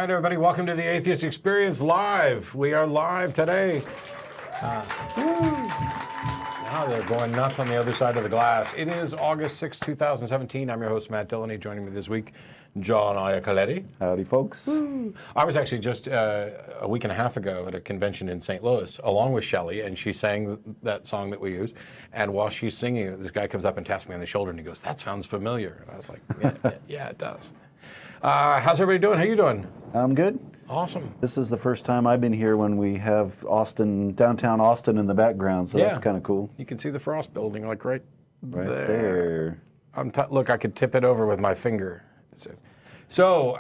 right, everybody, welcome to the Atheist Experience Live. We are live today. Now they're going nuts on the other side of the glass. It is August 6, 2017. I'm your host, Matt Dillahunty. Joining me this week, John Iacoletti. Howdy, folks. I was actually just a week and a half ago at a convention in St. Louis, along with Shelley, and she sang that song that we use. And while she's singing it, this guy comes up and taps me on the shoulder, and he goes, "That sounds familiar." And I was like, yeah, it does. How's everybody doing? How you doing? I'm good. Awesome. This is the first time I've been here when we have downtown Austin in the background, so that's kind of cool. You can see the Frost building, like right there. Look, I could tip it over with my finger. So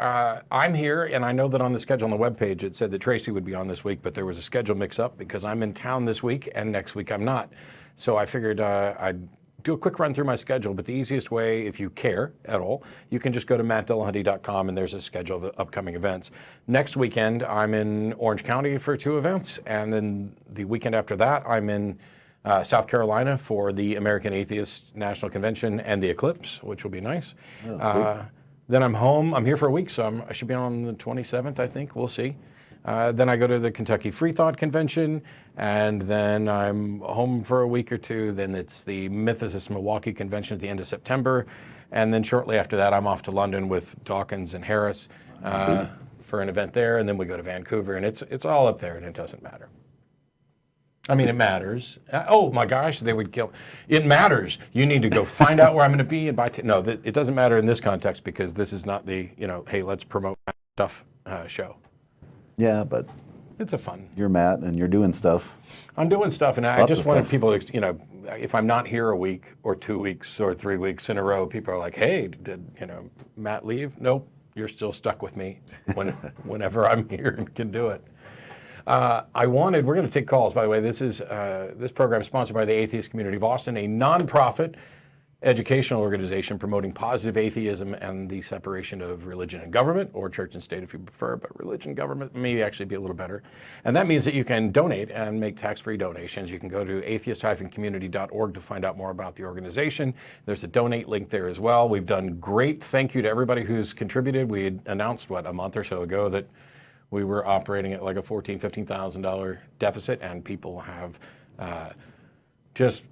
I'm here, and I know that on the schedule on the webpage it said that Tracy would be on this week, but there was a schedule mix-up because I'm in town this week, and next week I'm not. So I figured I'd do a quick run through my schedule, but the easiest way, if you care at all, you can just go to mattdillahunty.com and there's a schedule of upcoming events. Next weekend, I'm in Orange County for 2 events, and then the weekend after that, I'm in South Carolina for the American Atheist National Convention and the Eclipse, which will be nice. Cool. Then I'm home. I'm here for a week, so I should be on the 27th, I think. We'll see. Then I go to the Kentucky Free Thought Convention, and then I'm home for a week or two. Then it's the Mythicist Milwaukee Convention at the end of September. And then shortly after that, I'm off to London with Dawkins and Harris for an event there. And then we go to Vancouver, and it's all up there, and it doesn't matter. I mean, it matters. Oh my gosh, they would kill. It matters. You need to go find out where I'm going to be and buy. No, it doesn't matter in this context because this is not the, hey, let's promote stuff show. Yeah, but it's a fun. You're Matt, and you're doing stuff. I'm doing stuff, and I just wanted people to, if I'm not here a week or 2 weeks or 3 weeks in a row, people are like, "Hey, did Matt leave?" Nope, you're still stuck with me whenever I'm here and can do it. We're going to take calls, by the way. This program is sponsored by the Atheist Community of Austin, a nonprofit educational organization promoting positive atheism and the separation of religion and government, or church and state if you prefer, but religion and government may actually be a little better. And that means that you can donate and make tax-free donations. You can go to atheist-community.org to find out more about the organization. There's a donate link there as well. We've done great. Thank you to everybody who's contributed. We had announced, a month or so ago that we were operating at like a $14,000, $15,000 deficit, and people have just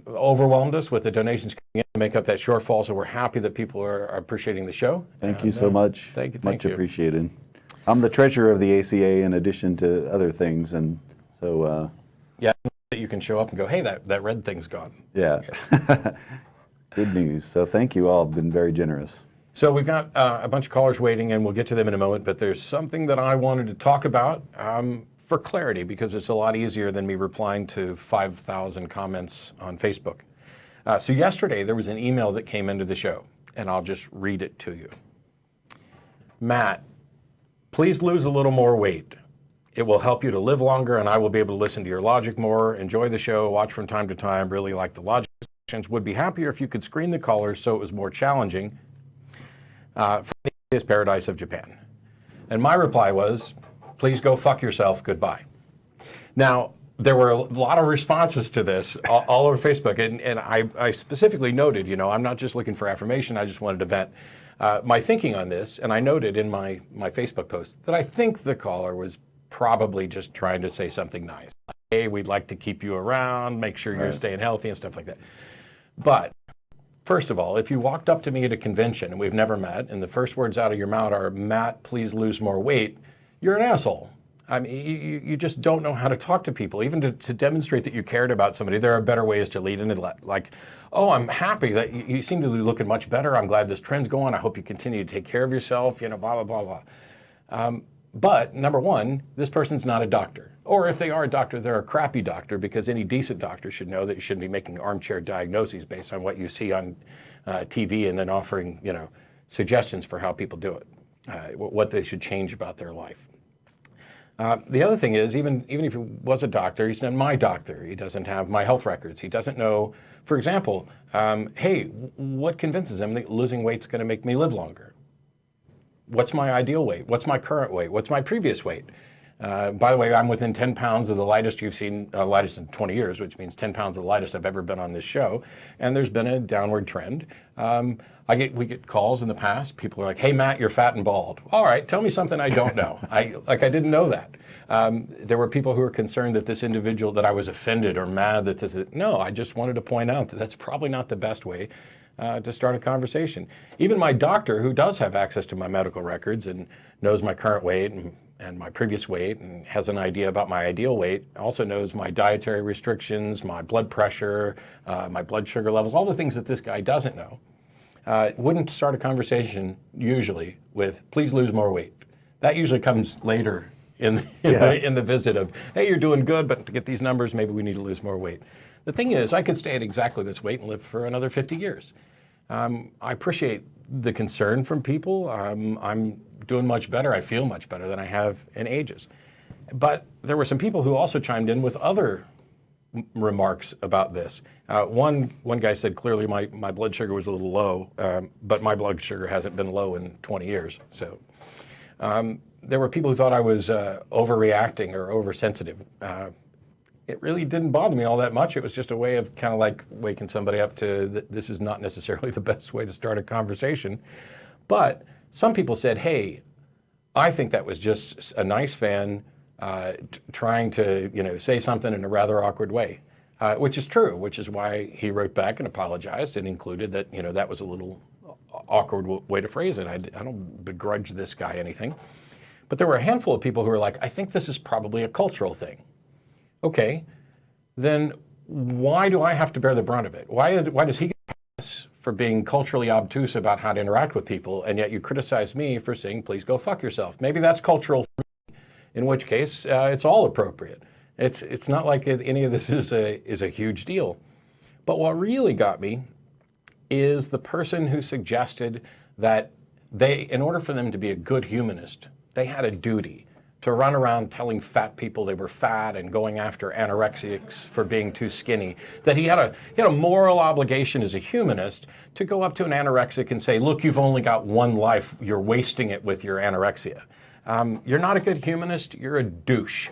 overwhelmed us with the donations coming in to make up that shortfall. So we're happy that people are appreciating the show. Thank you so much. Thank you. Much appreciated. I'm the treasurer of the ACA in addition to other things, and so you can show up and go, "Hey, that red thing's gone." Yeah. Good news. So thank you all. Been very generous. So we've got a bunch of callers waiting, and we'll get to them in a moment, but there's something that I wanted to talk about for clarity, because it's a lot easier than me replying to 5,000 comments on Facebook. So yesterday, there was an email that came into the show, and I'll just read it to you. "Matt, please lose a little more weight. It will help you to live longer, and I will be able to listen to your logic more, enjoy the show, watch from time to time, really like the logic sessions. Would be happier if you could screen the callers so it was more challenging for the Atheist Paradise of Japan." And my reply was, "Please go fuck yourself, goodbye." Now, there were a lot of responses to this all over Facebook, and I specifically noted, I'm not just looking for affirmation, I just wanted to vent my thinking on this, and I noted in my Facebook post that I think the caller was probably just trying to say something nice. Like, "Hey, we'd like to keep you around, make sure you're staying healthy," and stuff like that. But first of all, if you walked up to me at a convention and we've never met, and the first words out of your mouth are, "Matt, please lose more weight," you're an asshole. I mean, you just don't know how to talk to people. Even to demonstrate that you cared about somebody, there are better ways to lead in it. Like, "Oh, I'm happy that you seem to be looking much better. I'm glad this trend's going. I hope you continue to take care of yourself," blah, blah, blah, blah. But number one, this person's not a doctor. Or if they are a doctor, they're a crappy doctor, because any decent doctor should know that you shouldn't be making armchair diagnoses based on what you see on TV and then offering, suggestions for how people do it, what they should change about their life. The other thing is, even if he was a doctor, he's not my doctor. He doesn't have my health records. He doesn't know, for example, hey, what convinces him that losing weight's going to make me live longer? What's my ideal weight? What's my current weight? What's my previous weight? By the way, I'm within 10 pounds of the lightest you've seen, lightest in 20 years, which means 10 pounds of the lightest I've ever been on this show. And there's been a downward trend. We get calls in the past. People are like, "Hey, Matt, you're fat and bald." All right, tell me something I don't know. I didn't know that. There were people who were concerned that this individual, that I was offended or mad that this. No, I just wanted to point out that that's probably not the best way to start a conversation. Even my doctor, who does have access to my medical records and knows my current weight and my previous weight and has an idea about my ideal weight, also knows my dietary restrictions, my blood pressure, my blood sugar levels, all the things that this guy doesn't know. Wouldn't start a conversation usually with, "Please lose more weight." That usually comes later in the visit of, "Hey, you're doing good, but to get these numbers, maybe we need to lose more weight." The thing is, I could stay at exactly this weight and live for another 50 years. I appreciate the concern from people. I'm doing much better. I feel much better than I have in ages. But there were some people who also chimed in with other remarks about this. One guy said, clearly my blood sugar was a little low, but my blood sugar hasn't been low in 20 years. So there were people who thought I was overreacting or oversensitive. It really didn't bother me all that much. It was just a way of kind of like waking somebody up to this is not necessarily the best way to start a conversation. But some people said, "Hey, I think that was just a nice fan trying to say something in a rather awkward way," which is true, which is why he wrote back and apologized and included that that was a little awkward way to phrase it. I don't begrudge this guy anything. But there were a handful of people who were like, "I think this is probably a cultural thing." Okay, then why do I have to bear the brunt of it? Why does he get pass for being culturally obtuse about how to interact with people, and yet you criticize me for saying, "Please go fuck yourself"? Maybe that's cultural for me, in which case it's all appropriate. It's not like any of this is a huge deal. But what really got me is the person who suggested that in order for them to be a good humanist, they had a duty to run around telling fat people they were fat and going after anorexics for being too skinny, that he had a moral obligation as a humanist to go up to an anorexic and say, "Look, you've only got one life, you're wasting it with your anorexia. You're not a good humanist, you're a douche."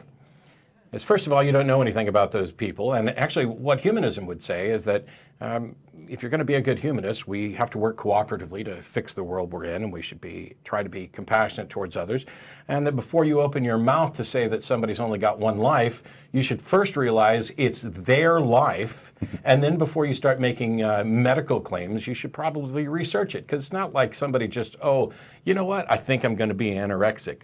As first of all, you don't know anything about those people, and actually what humanism would say is that if you're going to be a good humanist, we have to work cooperatively to fix the world we're in, and we should try to be compassionate towards others. And that before you open your mouth to say that somebody's only got one life, you should first realize it's their life, and then before you start making medical claims, you should probably research it, because it's not like somebody just, "Oh, you know what, I think I'm going to be anorexic.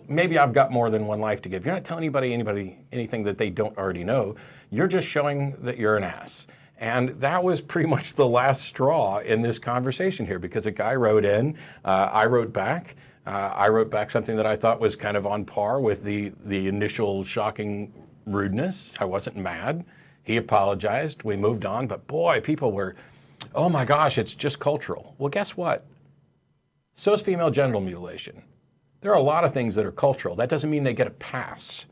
Maybe I've got more than one life to give." You're not telling anybody anything that they don't already know. You're just showing that you're an ass. And that was pretty much the last straw in this conversation here, because a guy wrote in, I wrote back. I wrote back something that I thought was kind of on par with the initial shocking rudeness. I wasn't mad. He apologized. We moved on. But boy, people were, "Oh my gosh, it's just cultural." Well, guess what? So is female genital mutilation. There are a lot of things that are cultural. That doesn't mean they get a pass.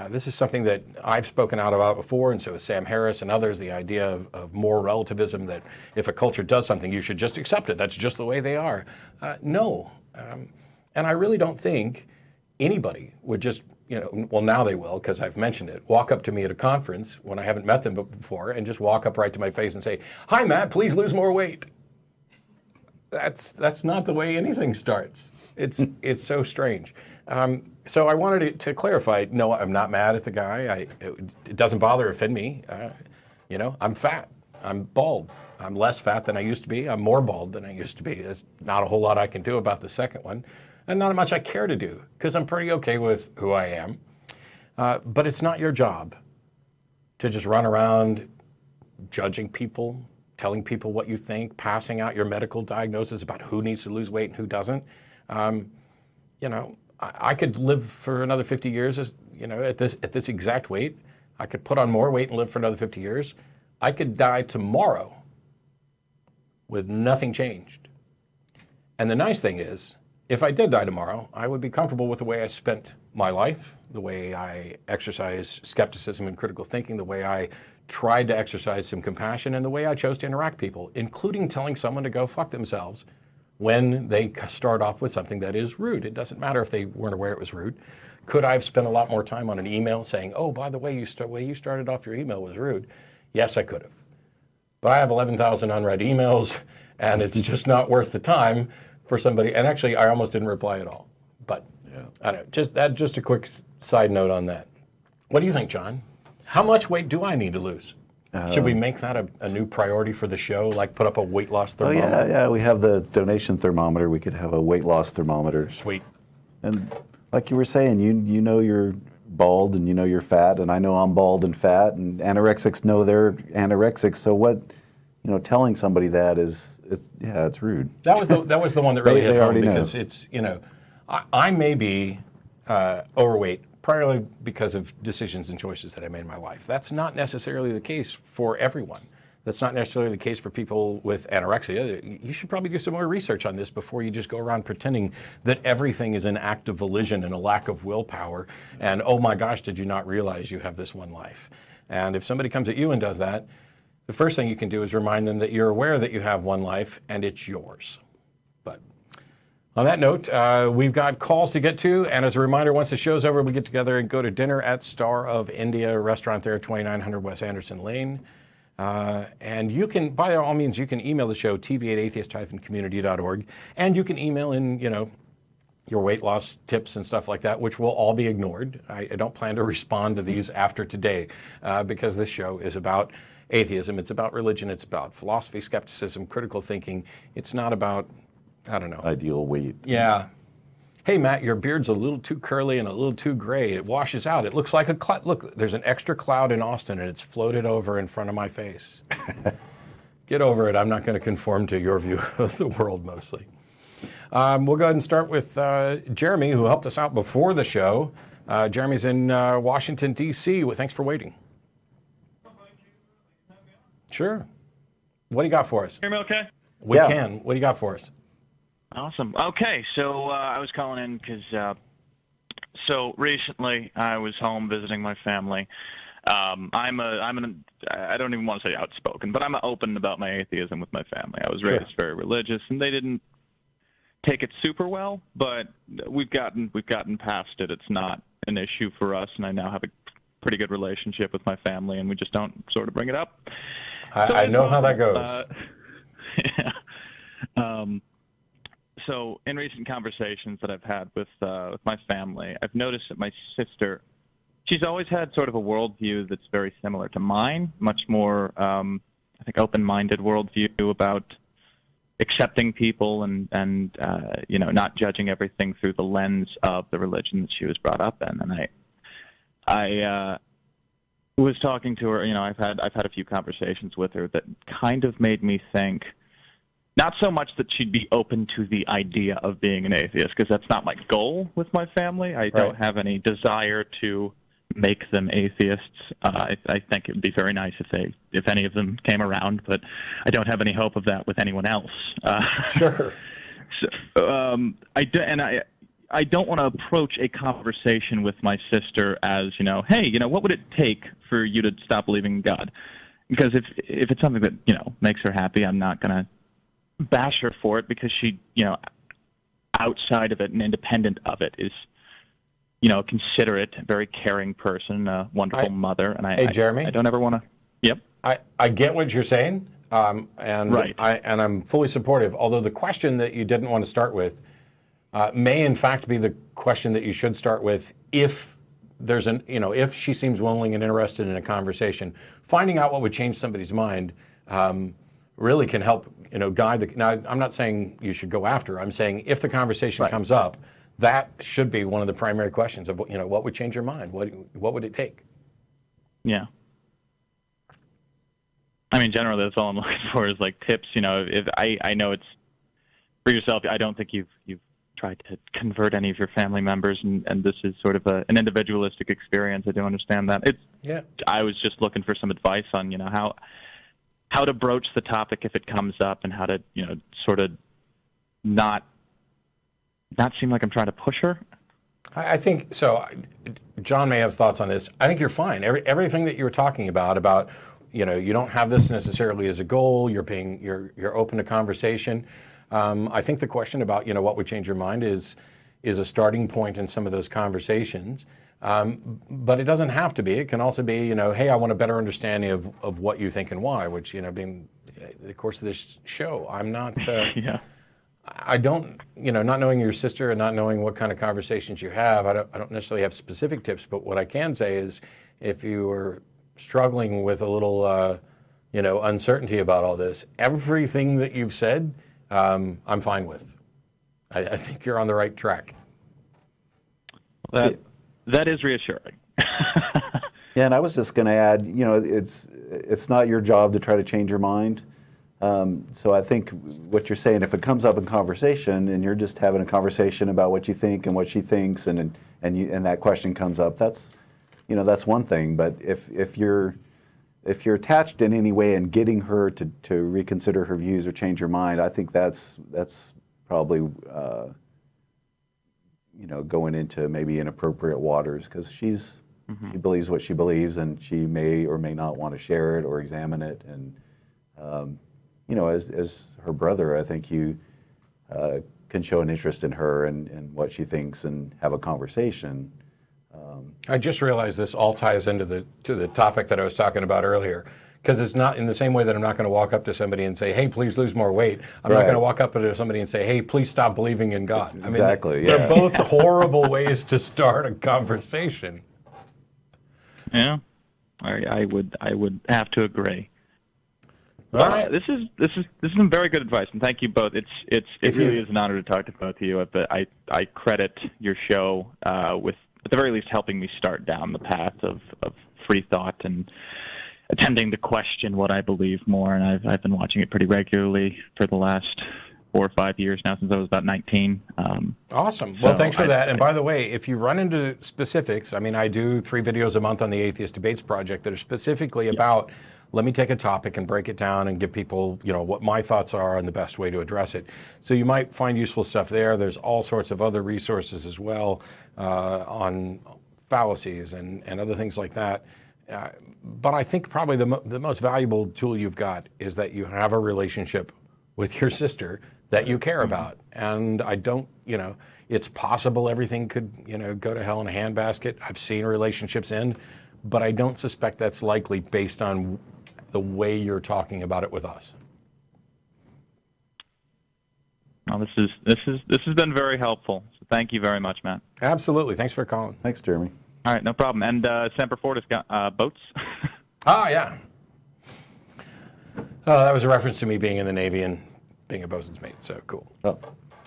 This is something that I've spoken out about before, and so has Sam Harris and others, the idea of moral relativism, that if a culture does something, you should just accept it. That's just the way they are. No. And I really don't think anybody would just, well, now they will, because I've mentioned it, walk up to me at a conference when I haven't met them before and just walk up right to my face and say, "Hi, Matt, please lose more weight." That's not the way anything starts. It's so strange. So I wanted to clarify, no, I'm not mad at the guy. It doesn't bother or offend me. I'm fat. I'm bald. I'm less fat than I used to be. I'm more bald than I used to be. There's not a whole lot I can do about the second one, and not much I care to do, because I'm pretty okay with who I am. But it's not your job to just run around judging people, telling people what you think, passing out your medical diagnosis about who needs to lose weight and who doesn't. I could live for another 50 years, at this exact weight. I could put on more weight and live for another 50 years. I could die tomorrow with nothing changed. And the nice thing is, if I did die tomorrow, I would be comfortable with the way I spent my life, the way I exercise skepticism and critical thinking, the way I tried to exercise some compassion, and the way I chose to interact with people, including telling someone to go fuck themselves when they start off with something that is rude. It doesn't matter if they weren't aware it was rude. Could I have spent a lot more time on an email saying, oh, by the way, way you started off your email was rude? Yes, I could have. But I have 11,000 unread emails, and it's just not worth the time for somebody. And actually, I almost didn't reply at all. But I don't know, just a quick side note on that. What do you think, John? How much weight do I need to lose? Should we make that a new priority for the show, like put up a weight loss thermometer? Oh, yeah, we have the donation thermometer. We could have a weight loss thermometer. Sweet. And like you were saying, you know you're bald and you know you're fat, and I know I'm bald and fat, and anorexics know they're anorexic. So what, telling somebody that it's rude. That was the one that really hit home, because know. It's, I may be overweight primarily because of decisions and choices that I made in my life. That's not necessarily the case for everyone. That's not necessarily the case for people with anorexia. You should probably do some more research on this before you just go around pretending that everything is an act of volition and a lack of willpower. And oh my gosh, did you not realize you have this one life? And if somebody comes at you and does that, the first thing you can do is remind them that you're aware that you have one life and it's yours. But on that note, we've got calls to get to, and as a reminder, once the show's over, we get together and go to dinner at Star of India restaurant there, 2900 West Anderson Lane. And you can, by all means, you can email the show, tv@atheist-community.org, and you can email in, your weight loss tips and stuff like that, which will all be ignored. I don't plan to respond to these after today, because this show is about atheism. It's about religion. It's about philosophy, skepticism, critical thinking. It's not about, I don't know. Ideal weight. Yeah. Hey, Matt, your beard's a little too curly and a little too gray. It washes out. It looks like a cloud. Look, there's an extra cloud in Austin, and it's floated over in front of my face. Get over it. I'm not going to conform to your view of the world, mostly. We'll go ahead and start with Jeremy, who helped us out before the show. Jeremy's in Washington, D.C. Thanks for waiting. Sure. What do you got for us? Hear me okay? We can. What do you got for us? Awesome. Okay, so I was calling in because so recently I was home visiting my family. I don't even want to say outspoken, but I'm open about my atheism with my family. I was raised very religious, and they didn't take it super well, but we've gotten past it. It's not an issue for us, and I now have a pretty good relationship with my family, and we just don't sort of bring it up. I know how that goes. Yeah. So in recent conversations that I've had with my family, I've noticed that my sister, she's always had sort of a worldview that's very similar to mine, much more, I think, open-minded worldview about accepting people and not judging everything through the lens of the religion that she was brought up in. And I was talking to her. I've had a few conversations with her that kind of made me think. Not so much that she'd be open to the idea of being an atheist, because that's not my goal with my family. I don't have any desire to make them atheists. I think it would be very nice if any of them came around, but I don't have any hope of that with anyone else. Sure. So, I don't want to approach a conversation with my sister as, hey, what would it take for you to stop believing in God? Because if it's something that, makes her happy, I'm not going to bash her for it, because she, outside of it and independent of it is, a considerate, very caring person, a wonderful mother. And Jeremy, I don't ever want to. Yep. I get what you're saying, and I'm fully supportive. Although the question that you didn't want to start with may in fact be the question that you should start with if there's if she seems willing and interested in a conversation. Finding out what would change somebody's mind really can help, guide the. Now, I'm not saying you should go after her. I'm saying if the conversation comes up, that should be one of the primary questions of, what would change your mind? What would it take? Yeah. I mean, generally, that's all I'm looking for is like tips. If I know it's for yourself. I don't think you've tried to convert any of your family members, and this is sort of an individualistic experience. I do understand that. I was just looking for some advice on, how to broach the topic if it comes up, and how to, sort of not seem like I'm trying to push her. I think so. John may have thoughts on this. I think you're fine. Everything that you were talking about, you don't have this necessarily as a goal. You're open to conversation. I think the question about, what would change your mind is a starting point in some of those conversations. But it doesn't have to be. It can also be, hey, I want a better understanding of what you think and why, which, being the course of this show, I'm not, Yeah. I don't, not knowing your sister and not knowing what kind of conversations you have, I don't necessarily have specific tips, but what I can say is if you are struggling with a little, uncertainty about all this, everything that you've said, I'm fine with. I think you're on the right track. That is reassuring. Yeah, and I was just going to add, it's not your job to try to change your mind. So I think what you're saying, if it comes up in conversation and you're just having a conversation about what you think and what she thinks, and that question comes up, that's one thing. But if you're attached in any way and getting her to reconsider her views or change her mind, I think that's probably going into maybe inappropriate waters, because she believes what she believes, and she may or may not want to share it or examine it. And as her brother, I think you can show an interest in her and what she thinks and have a conversation. I just realized this all ties into the topic that I was talking about earlier, because it's not in the same way that I'm not going to walk up to somebody and say, hey, please lose more weight. I'm not going to walk up to somebody and say, hey, please stop believing in God. Exactly, They're both horrible ways to start a conversation. Yeah, I would have to agree. All right. This is some very good advice, and thank you both. It really is an honor to talk to both of you. But I credit your show with, at the very least, helping me start down the path of free thought and attempting to question what I believe more. And I've been watching it pretty regularly for the last 4 or 5 years now, since I was about 19. Awesome. Well, thanks for that. And by the way, if you run into specifics, I do 3 videos a month on the Atheist Debates Project that are specifically about, let me take a topic and break it down and give people, what my thoughts are and the best way to address it. So you might find useful stuff there. There's all sorts of other resources as well on fallacies and other things like that. But I think probably the most valuable tool you've got is that you have a relationship with your sister that you care about. And I don't, it's possible everything could, go to hell in a handbasket. I've seen relationships end, but I don't suspect that's likely based on the way you're talking about it with us. Well, this has been very helpful. So thank you very much, Matt. Absolutely. Thanks for calling. Thanks, Jeremy. All right, no problem. And Semper Fortis got boats. Oh, yeah. Oh, that was a reference to me being in the Navy and being a bosun's mate, so cool. Oh,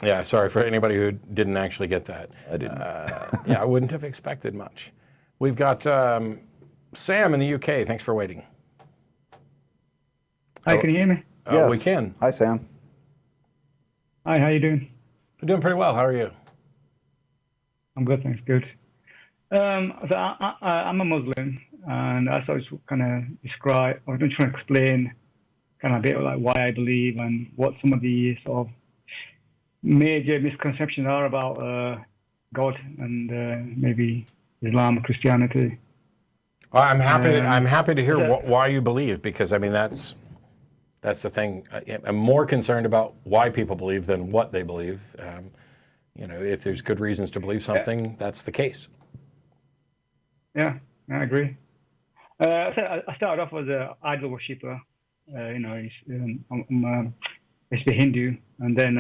Yeah, sorry for anybody who didn't actually get that. I didn't. Yeah, I wouldn't have expected much. We've got Sam in the UK. Thanks for waiting. Hi, can you hear me? Yes. We can. Hi, Sam. Hi, how you doing? We're doing pretty well. How are you? I'm good, thanks. Good. So I'm a Muslim, and as I was kind of describe, I was trying to explain kind of a bit like why I believe and what some of the sort of major misconceptions are about God and maybe Islam or Christianity. Well, I'm happy to hear why you believe, because that's the thing. I'm more concerned about why people believe than what they believe. If there's good reasons to believe something, that's the case. Yeah, I agree. So I started off as an idol worshipper. I'm basically Hindu, and then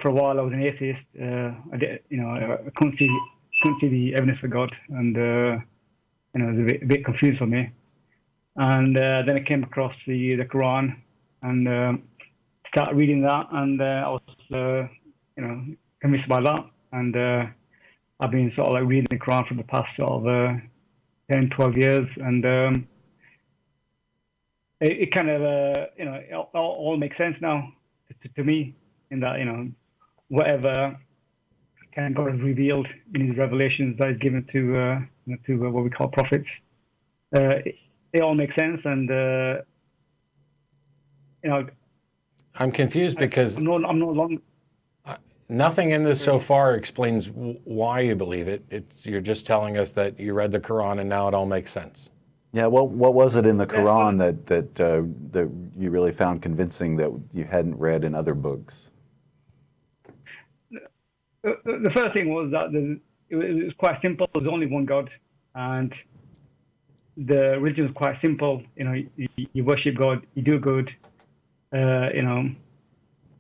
for a while I was an atheist. I couldn't see the evidence for God, and it was a bit confused for me. And then I came across the Quran and started reading that, and I was convinced by that. And I've been sort of like reading the Quran for the past sort of 10, 12 years, and it kind of it all makes sense now to me, in that whatever kind of God has revealed in His revelations that is given to what we call prophets. It all makes sense, and I'm confused because I'm no longer. nothing in this so far explains why you believe it. You're just telling us that you read the Quran and now it all makes sense. Yeah, what was it in the Quran that you really found convincing that you hadn't read in other books? The first thing was that it was quite simple. There's only one God, and the religion is quite simple. You know, you worship God, you do good. You know,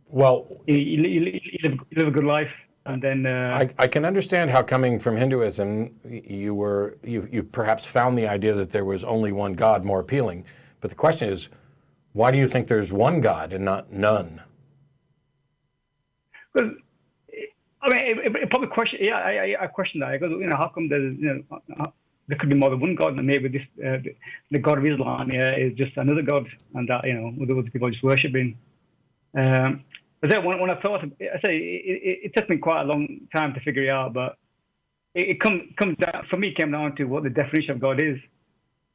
Well, you live a good life, and then I can understand how, coming from Hinduism, you perhaps found the idea that there was only one God more appealing. But the question is, why do you think there's one God and not none? because I mean, it probably question. Yeah, I question that because you know, how come there's there could be more than one God, and maybe this the God of Islam is just another God, and that other people are just worshiping. But then when I thought, I say it took me quite a long time to figure it out, but it comes down, for me, came down to what the definition of God is,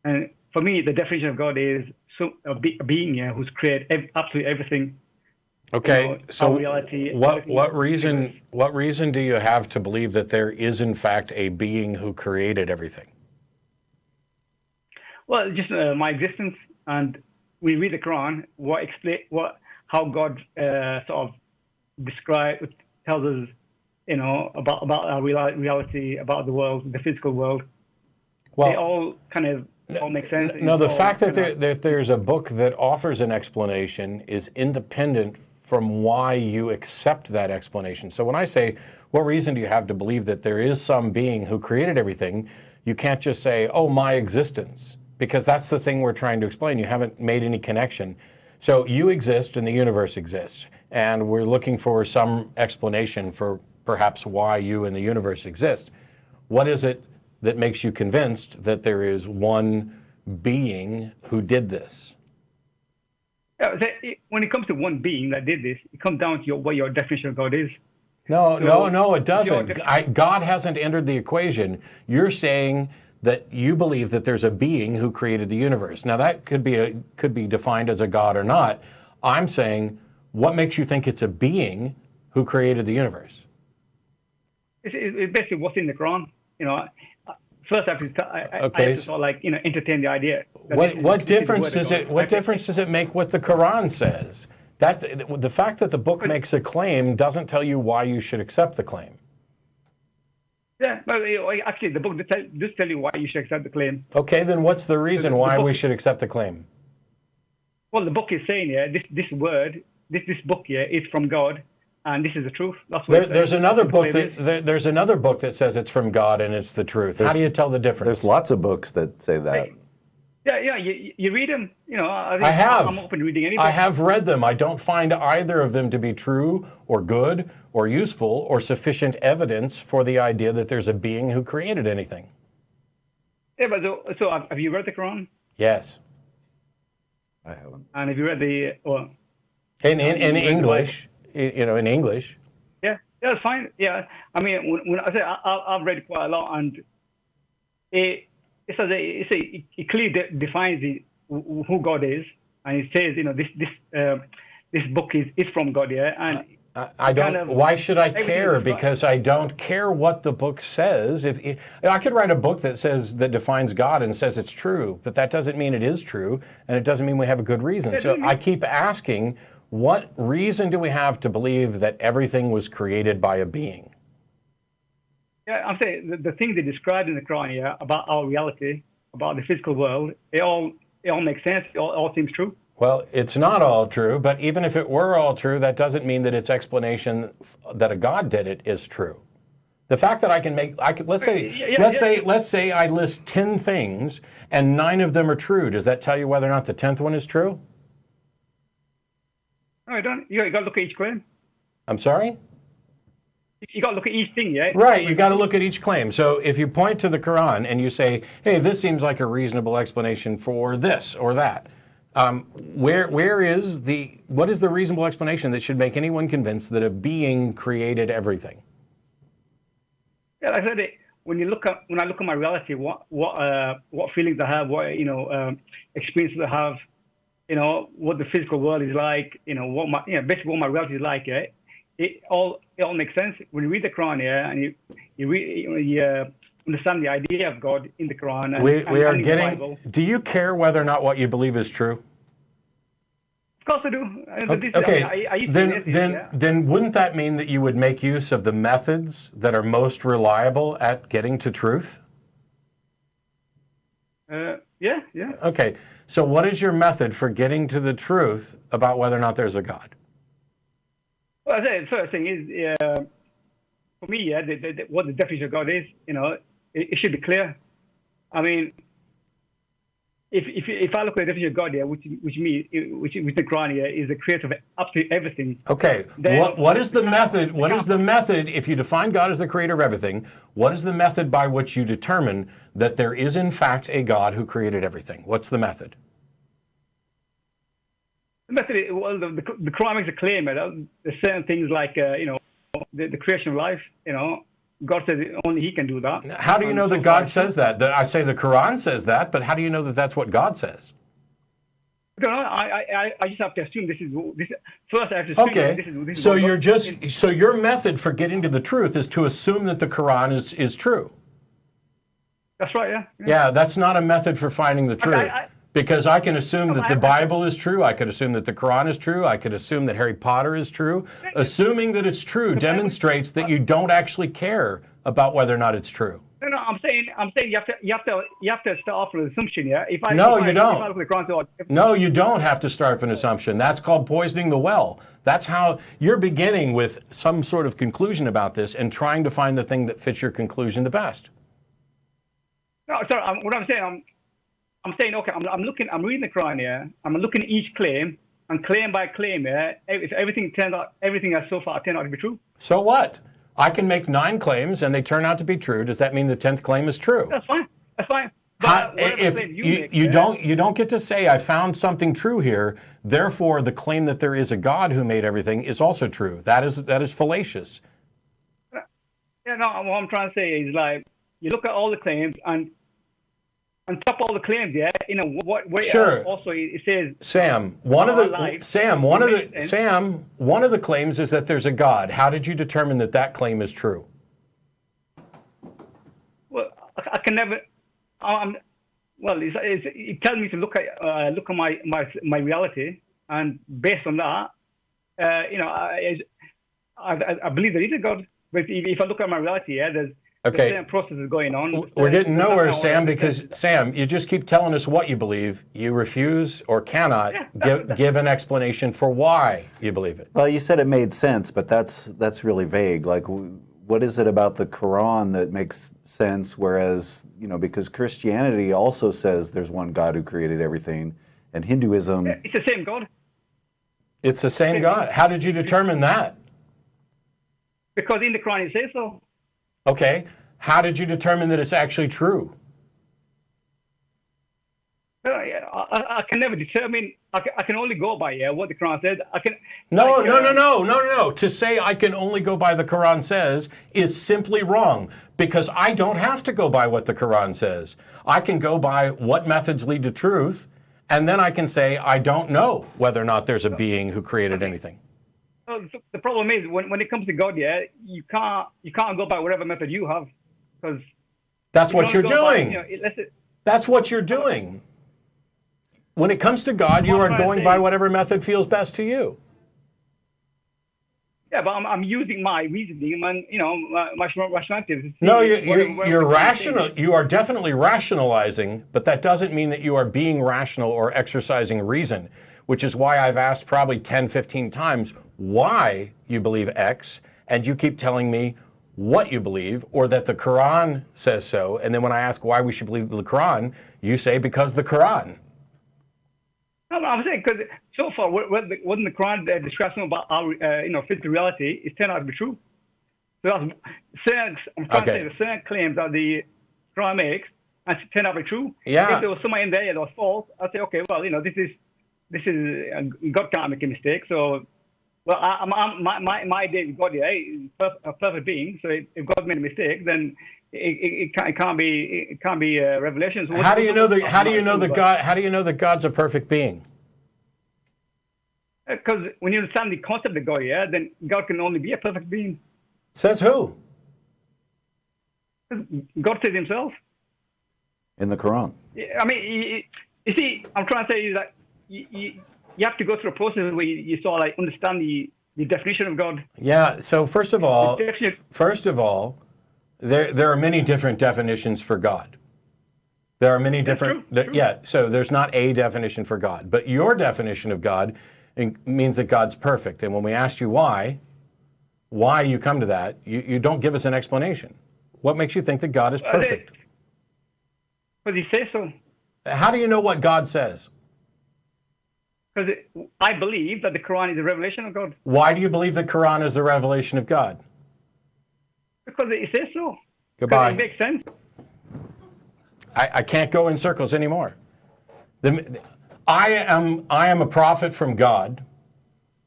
and for me, the definition of God is a being who's created absolutely everything. Okay, so reality, what reason do you have to believe that there is in fact a being who created everything? Well, just my existence, and we read the Quran. How God sort of tells us, about our reality, about the world, the physical world. They all kind of all make sense. No, the fact that there's a book that offers an explanation is independent from why you accept that explanation. So when I say, what reason do you have to believe that there is some being who created everything, you can't just say, oh, my existence, because that's the thing we're trying to explain. You haven't made any connection. So you exist and the universe exists, and we're looking for some explanation for perhaps why you and the universe exist. What is it that makes you convinced that there is one being who did this? When it comes to one being that did this, it comes down to what your definition of God is. No, it doesn't. God hasn't entered the equation. You're saying that you believe that there's a being who created the universe. Now that could be defined as a God or not. I'm saying, what makes you think it's a being who created the universe? It's basically what's in the Quran. First I have to sort of entertain the idea. What difference does it make what the Quran says? The fact that the book makes a claim doesn't tell you why you should accept the claim. Yeah, well, actually, the book does tell you why you should accept the claim. Okay, then what's the reason why we should accept the claim? Well, the book is saying, this book is from God, and this is the truth. That's what there's another book there's another book that says it's from God and it's the truth. How do you tell the difference? There's lots of books that say that. Yeah, you read them. I have. I'm open to reading any book. I have read them. I don't find either of them to be true or good or useful or sufficient evidence for the idea that there's a being who created anything. Yeah, but so have you read the Quran? Yes. I haven't. And have you read the in English? In English. Yeah, that's fine. Yeah, I mean, when I say I've read quite a lot, and it clearly defines who God is, and it says, this book is from God, and I don't. Why should I care? Because I don't care what the book says. I could write a book that defines God and says it's true, but that doesn't mean it is true, and it doesn't mean we have a good reason. So I keep asking, what reason do we have to believe that everything was created by a being? Yeah, I'm saying the things they described in the Quran about our reality, about the physical world, it all makes sense. It all seems true. Well, it's not all true, but even if it were all true, that doesn't mean that its explanation that a God did it is true. The fact that let's say I list 10 things and 9 of them are true. Does that tell you whether or not the 10th one is true? No, I don't. You got to look at each claim. I'm sorry? You got to look at each thing, yeah? Right, you got to look at each claim. So if you point to the Quran and you say, hey, this seems like a reasonable explanation for this or that, what is the reasonable explanation that should make anyone convinced that a being created everything? Yeah, like I said, when I look at my reality, what feelings I have, what experiences I have, what the physical world is like, basically what my reality is like. Yeah, it all makes sense when you read the Quran. Yeah, and you understand the idea of God in the Quran and, We are and in the Bible. getting. Do you care whether or not what you believe is true? Of course I do. Okay. I used to be an atheist, Then wouldn't that mean that you would make use of the methods that are most reliable at getting to truth? Yeah. Okay. So what is your method for getting to the truth about whether or not there's a God? Well, I say the first thing is, for me, what the definition of God is, it should be clear. I mean, if I look at the definition of God here, which the Quran here is the creator of absolutely everything. Okay. What is the method? What is the method? If you define God as the creator of everything, what is the method by which you determine that there is in fact a God who created everything? What's the method? The method is, well, the Quran makes a claim that there's certain things like the creation of life. God says only He can do that. How do you know that God says that? I say the Quran says that, but how do you know that that's what God says? I don't know. I just have to assume this is first. I have to assume this is So what you're God- just so your method for getting to the truth is to assume that the Quran is true. That's right. Yeah. Yeah, that's not a method for finding the truth. Because I can assume that the Bible is true, I could assume that the Quran is true, I could assume that Harry Potter is true. Assuming that it's true demonstrates that you don't actually care about whether or not it's true. No. I'm saying you have to start off with an assumption. Yeah. You don't. If I look at the Quran, No, you don't have to start with an assumption. That's called poisoning the well. That's how you're beginning with some sort of conclusion about this and trying to find the thing that fits your conclusion the best. No, sorry. What I'm saying, I'm saying, okay, I'm reading the Quran here. I'm looking at each claim, and claim by claim, yeah, if everything has so far turned out to be true. So what? I can make 9 claims and they turn out to be true. Does that mean the 10th claim is true? That's fine. How, But whatever if claim you don't get to say I found something true here, therefore the claim that there is a God who made everything is also true. That is fallacious. Yeah, no. What I'm trying to say is like you look at all the claims and on top of all the claims, yeah, what Sure. also it says Sam, one of the claims is that there's a God. How did you determine that that claim is true? Well, I can never. It tells me to look at my reality, and based on that, I believe there is a God. But if I look at my reality, yeah, there's certain processes going on. We're getting nowhere, Sam, because Sam, you just keep telling us what you believe. You refuse or cannot give an explanation for why you believe it. Well, you said it made sense, but that's really vague. Like, what is it about the Quran that makes sense? Whereas, because Christianity also says there's one God who created everything, and Hinduism. It's the same God. It's the same God. How did you determine that? Because in the Quran it says so. Okay. How did you determine that it's actually true? I can never determine. I can only go by what the Quran says. No. To say I can only go by the Quran says is simply wrong, because I don't have to go by what the Quran says. I can go by what methods lead to truth, and then I can say I don't know whether or not there's a being who created anything. The problem is when it comes to God, you can't go by whatever method you have, because that's what you're doing. That's what you're doing. When it comes to God, you are going by whatever method feels best to you. Yeah, but I'm using my reasoning and my rationality. No, you're rational. You are definitely rationalizing, but that doesn't mean that you are being rational or exercising reason, which is why I've asked probably 10, 15 times why you believe X, and you keep telling me what you believe, or that the Quran says so. And then when I ask why we should believe the Quran, you say because the Quran. No, I'm saying because so far, wasn't the Quran discussing about our physical reality? It turned out to be true. So I'm trying to say the certain claims that the Quran makes and it turned out to be true. Yeah. If there was somewhere in there that was false, I'd say, okay, well, this is God can't make a mistake. So, well, my idea with God is a perfect being. So if God made a mistake, then it can't be revelation. So how do you know that God's a perfect being? Because when you understand the concept of God, then God can only be a perfect being. Says who? God says himself. In the Quran. I mean, you see, I'm trying to say is that you have to go through a process where you sort of like understand the definition of God. Yeah. So first of all, The definition- there are many different definitions for God. There are many different. true. Yeah. So there's not a definition for God, but your definition of God means that God's perfect. And when we asked you why you come to that, you don't give us an explanation. What makes you think that God is perfect? Because he says so. How do you know what God says? Because I believe that the Quran is a revelation of God. Why do you believe the Quran is the revelation of God? Because it says so. Goodbye. Because it makes sense. I can't go in circles anymore. I am a prophet from God.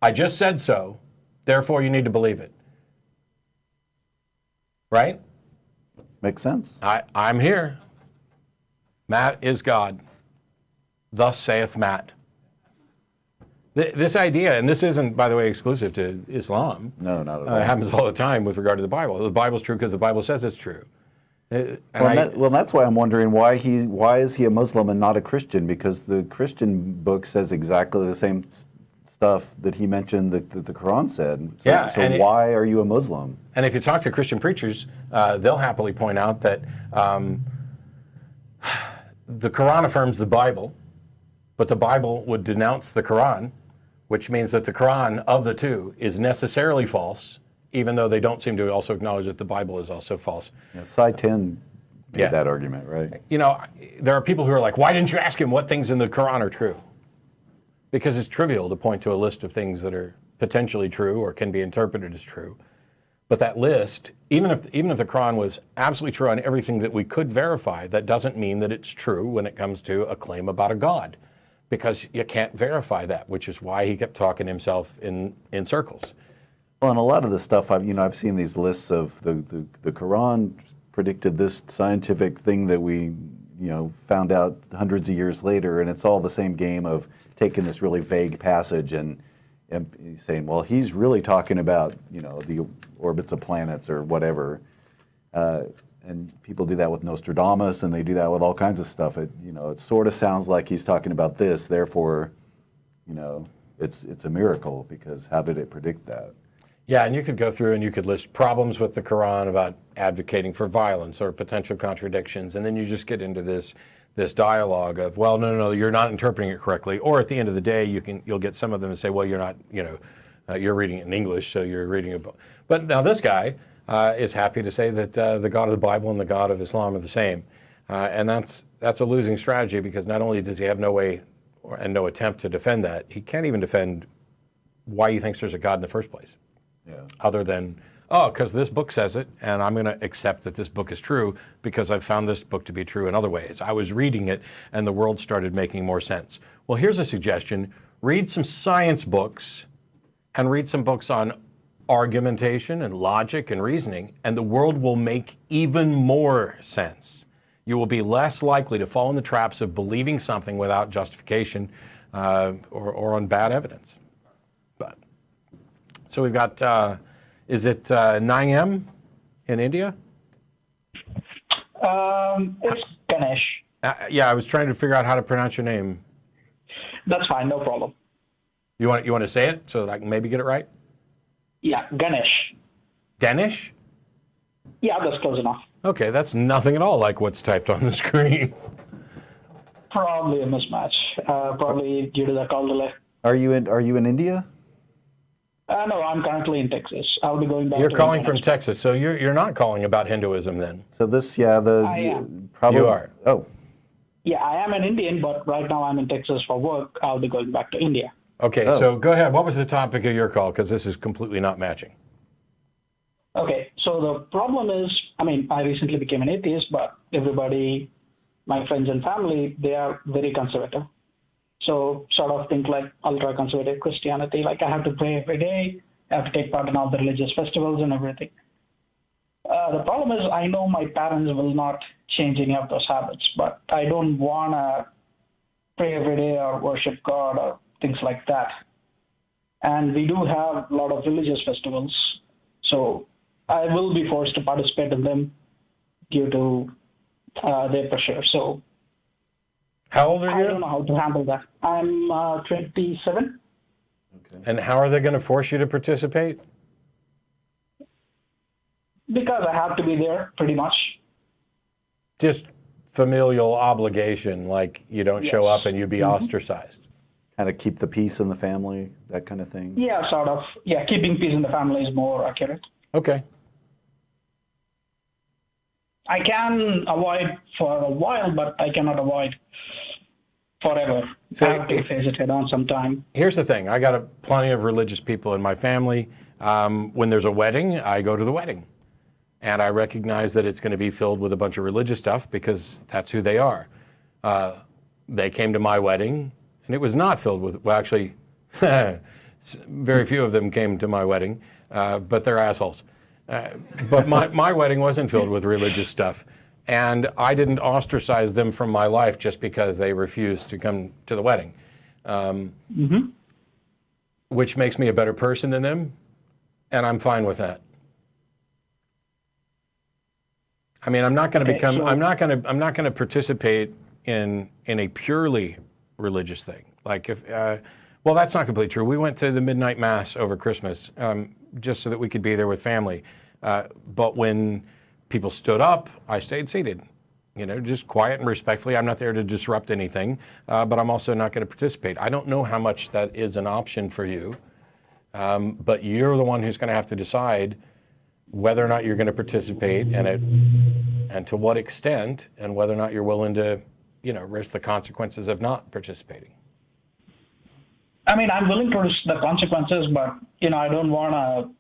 I just said so. Therefore, you need to believe it. Right? Makes sense. I'm here. Matt is God. Thus saith Matt. This idea, and this isn't, by the way, exclusive to Islam. No, not at all. It happens all the time with regard to the Bible. The Bible's true because the Bible says it's true. Well, that's why I'm wondering why is he a Muslim and not a Christian? Because the Christian book says exactly the same stuff that he mentioned that the Quran said. So why are you a Muslim? And if you talk to Christian preachers, they'll happily point out that the Quran affirms the Bible, but the Bible would denounce the Quran, which means that the Quran of the two is necessarily false, even though they don't seem to also acknowledge that the Bible is also false. Yeah, Side 10 made that argument, right? You know, there are people who are like, why didn't you ask him what things in the Quran are true? Because it's trivial to point to a list of things that are potentially true or can be interpreted as true. But that list, even if the Quran was absolutely true on everything that we could verify, that doesn't mean that it's true when it comes to a claim about a God, because you can't verify that, which is why he kept talking himself in circles. Well, and a lot of the stuff I've seen these lists of the Quran predicted this scientific thing that we found out hundreds of years later, and it's all the same game of taking this really vague passage and saying, well, he's really talking about the orbits of planets or whatever, and people do that with Nostradamus, and they do that with all kinds of stuff. It sort of sounds like he's talking about this, therefore, it's a miracle, because how did it predict that? Yeah, and you could go through and you could list problems with the Quran about advocating for violence or potential contradictions, and then you just get into this dialogue of, well, no, you're not interpreting it correctly. Or at the end of the day, you'll get some of them to say, well, you're not, you're reading it in English, so you're reading it. But now this guy is happy to say that the God of the Bible and the God of Islam are the same, and that's a losing strategy, because not only does he have no way and no attempt to defend that, he can't even defend why he thinks there's a God in the first place. Yeah. Other than, because this book says it, and I'm going to accept that this book is true because I've found this book to be true in other ways. I was reading it, and the world started making more sense. Well, here's a suggestion. Read some science books and read some books on argumentation and logic and reasoning, and the world will make even more sense. You will be less likely to fall in the traps of believing something without justification or on bad evidence. So we've got, is it 9M in India? It's Ganesh. Yeah, I was trying to figure out how to pronounce your name. That's fine, no problem. You want to say it so that I can maybe get it right? Yeah, Ganesh. Ganesh? Yeah, that's close enough. Okay, that's nothing at all like what's typed on the screen. Probably a mismatch. Probably due to the call delay. Are you in India? No, I'm currently in Texas. I'll be going back. You're calling from Texas, so you're not calling about Hinduism then. So this, I am. Probably, you are. Oh. Yeah, I am an Indian, but right now I'm in Texas for work. I'll be going back to India. Okay, so go ahead. What was the topic of your call? Because this is completely not matching. Okay, so the problem is, I recently became an atheist, but everybody, my friends and family, they are very conservative. So sort of think like ultra-conservative Christianity, like I have to pray every day, I have to take part in all the religious festivals and everything. The problem is I know my parents will not change any of those habits, but I don't want to pray every day or worship God or things like that. And we do have a lot of religious festivals, so I will be forced to participate in them due to their pressure. So How old are I don't you? know how to handle that. I'm 27. And how are they going to force you to participate? Because I have to be there, pretty much. Just familial obligation, like you don't show up and you be ostracized. Kind of keep the peace in the family, that kind of thing. Yeah, sort of. Yeah, keeping peace in the family is more accurate. Okay. I can avoid for a while, but I cannot avoid forever. So I have to face it head on sometime. Here's the thing. I got plenty of religious people in my family. When there's a wedding, I go to the wedding. And I recognize that it's going to be filled with a bunch of religious stuff because that's who they are. They came to my wedding, and it was not filled with, well, actually, very few of them came to my wedding, but they're assholes. But my wedding wasn't filled with religious stuff. And I didn't ostracize them from my life just because they refused to come to the wedding. Which makes me a better person than them, and I'm fine with that. I mean, I'm not going to become. I'm not going to participate in a purely religious thing. Like if, well, that's not completely true. We went to the midnight mass over Christmas just so that we could be there with family. But when people stood up, I stayed seated. You know, just quiet and respectfully. I'm not there to disrupt anything, but I'm also not going to participate. I don't know how much that is an option for you, but you're the one who's going to have to decide whether or not you're going to participate and to what extent, and whether or not you're willing to, you know, risk the consequences of not participating. I mean, I'm willing to risk the consequences, but, you know, I don't want to,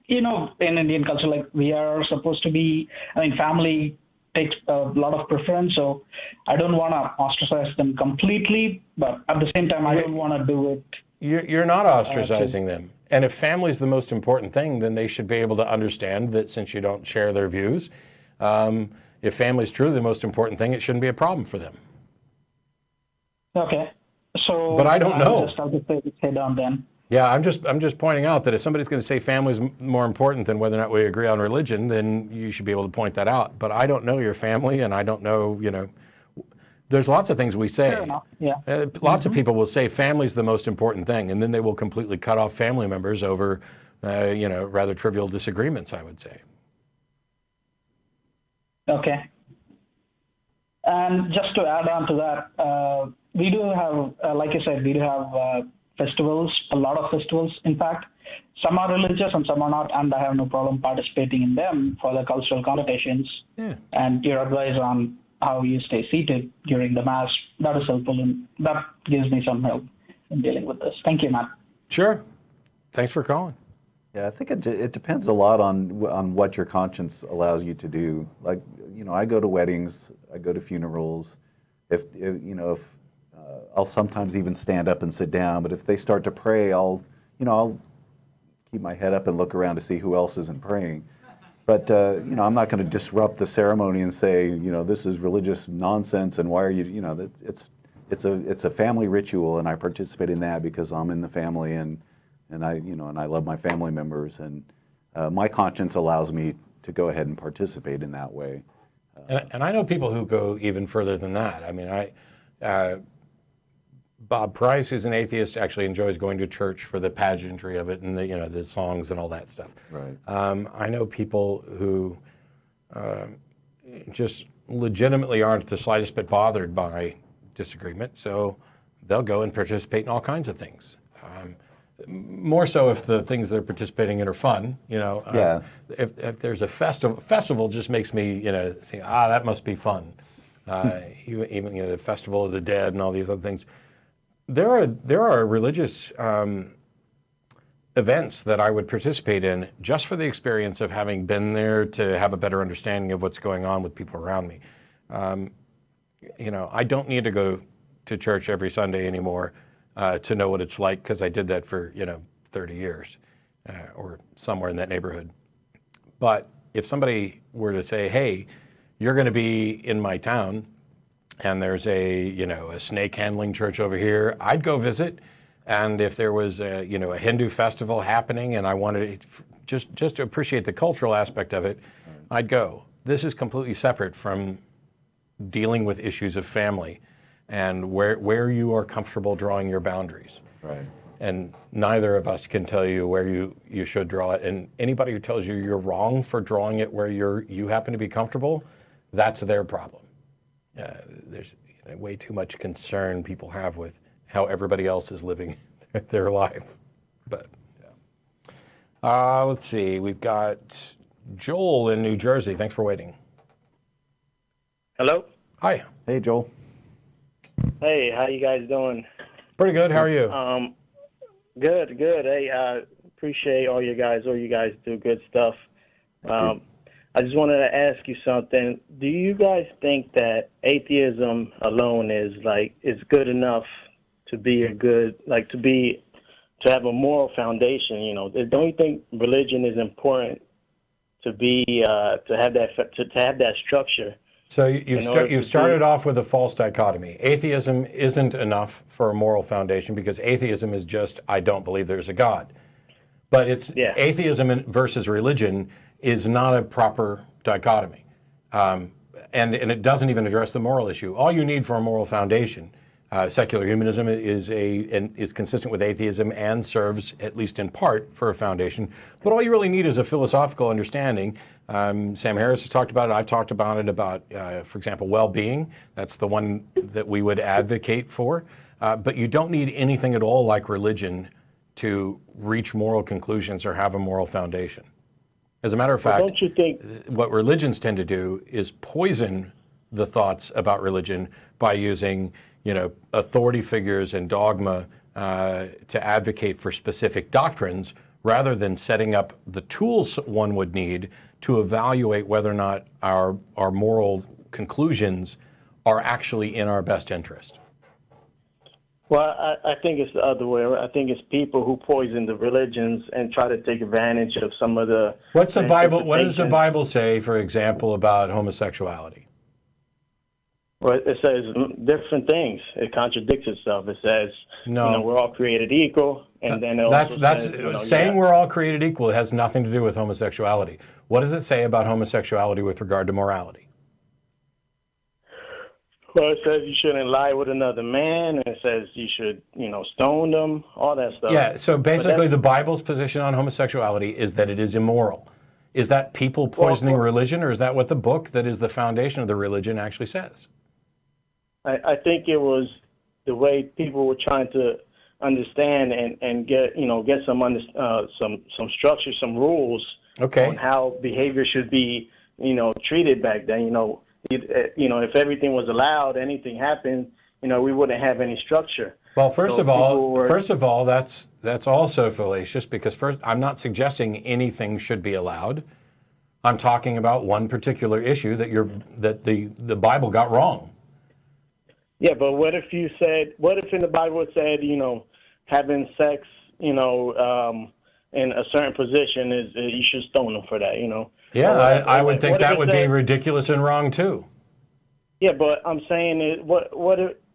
you know, in Indian culture, like we are supposed to be, I mean, family takes a lot of preference, so I don't want to ostracize them completely, but at the same time, I don't want to do it. You're not ostracizing them. And if family is the most important thing, then they should be able to understand that since you don't share their views, if family is truly the most important thing, it shouldn't be a problem for them. Okay. So, but I don't know. I'll just say this head on then. Yeah, I'm just pointing out that if somebody's going to say family is more important than whether or not we agree on religion, then you should be able to point that out. But I don't know your family, and I don't know, you know, there's lots of things we say. Fair enough. Yeah. Lots of people will say family's the most important thing, and then they will completely cut off family members over, you know, rather trivial disagreements, I would say. Okay. And just to add on to that, we do have, like you said, we do have festivals, a lot of festivals, in fact. Some are religious and some are not, and I have no problem participating in them for the cultural connotations. Yeah. And your advice on how you stay seated during the Mass, that is helpful, and that gives me some help in dealing with this. Thank you, Matt. Sure. Thanks for calling. Yeah, I think it depends a lot on what your conscience allows you to do. Like, you know, I go to weddings, I go to funerals. If you know, if I'll sometimes even stand up and sit down, but if they start to pray, I'll keep my head up and look around to see who else isn't praying. But you know, I'm not going to disrupt the ceremony and say, you know, this is religious nonsense, and why are you, you know, it's a family ritual, and I participate in that because I'm in the family, and I, you know, and I love my family members, and my conscience allows me to go ahead and participate in that way. And I know people who go even further than that. I mean, Bob Price, who's an atheist, actually enjoys going to church for the pageantry of it and the, you know, the songs and all that stuff. Right. I know people who just legitimately aren't the slightest bit bothered by disagreement, so they'll go and participate in all kinds of things. More so if the things they're participating in are fun, you know. Yeah. If there's a festival just makes me, you know, say, that must be fun. Even you know, the Festival of the Dead and all these other things. There are religious events that I would participate in just for the experience of having been there, to have a better understanding of what's going on with people around me. You know, I don't need to go to church every Sunday anymore to know what it's like, because I did that for, you know, 30 years or somewhere in that neighborhood. But if somebody were to say, hey, you're going to be in my town, and there's a snake handling church over here, I'd go visit. And if there was a Hindu festival happening and I wanted just to appreciate the cultural aspect of it, I'd go. This is completely separate from dealing with issues of family and where you are comfortable drawing your boundaries. Right. And neither of us can tell you where you should draw it. And anybody who tells you you're wrong for drawing it where you happen to be comfortable, that's their problem. There's way too much concern people have with how everybody else is living their life. But let's see, we've got Joel in New Jersey. Thanks for waiting. Hello. Hi. Hey, Joel. Hey, how you guys doing? Pretty good. How are you? Good. Hey, I appreciate all you guys. All you guys do good stuff. I just wanted to ask you something. Do you guys think that atheism alone is good enough to be to have a moral foundation? You know, don't you think religion is important to have that structure? So you've started off with a false dichotomy. Atheism isn't enough for a moral foundation because atheism is just, I don't believe there's a God. But atheism versus religion is not a proper dichotomy. And it doesn't even address the moral issue. All you need for a moral foundation, secular humanism is consistent with atheism and serves, at least in part, for a foundation. But all you really need is a philosophical understanding. Sam Harris has talked about it. I've talked about it about, for example, well-being. That's the one that we would advocate for. But you don't need anything at all like religion to reach moral conclusions or have a moral foundation. As a matter of fact, don't you think what religions tend to do is poison the thoughts about religion by using, authority figures and dogma to advocate for specific doctrines, rather than setting up the tools one would need to evaluate whether or not our moral conclusions are actually in our best interest? Well, I think it's the other way. I think it's people who poison the religions and try to take advantage of some of the. What does the Bible say, for example, about homosexuality? Well, it says different things. It contradicts itself. It says, we're all created equal, and then it says, saying we're all created equal. It has nothing to do with homosexuality. What does it say about homosexuality with regard to morality? Well, it says you shouldn't lie with another man. And it says you should, stone them, all that stuff. Yeah, so basically the Bible's position on homosexuality is that it is immoral. Is that people poisoning religion, or is that what the book that is the foundation of the religion actually says? I think it was the way people were trying to understand and get some structure, some rules on how behavior should be, treated back then. If everything was allowed, anything happened, we wouldn't have any structure. Well, first of all, that's also fallacious, because first, I'm not suggesting anything should be allowed. I'm talking about one particular issue that the Bible got wrong. Yeah, but what if in the Bible it said, having sex, in a certain position is you should stone them for that, Yeah, I would think that would be ridiculous and wrong too. Yeah, but I'm saying what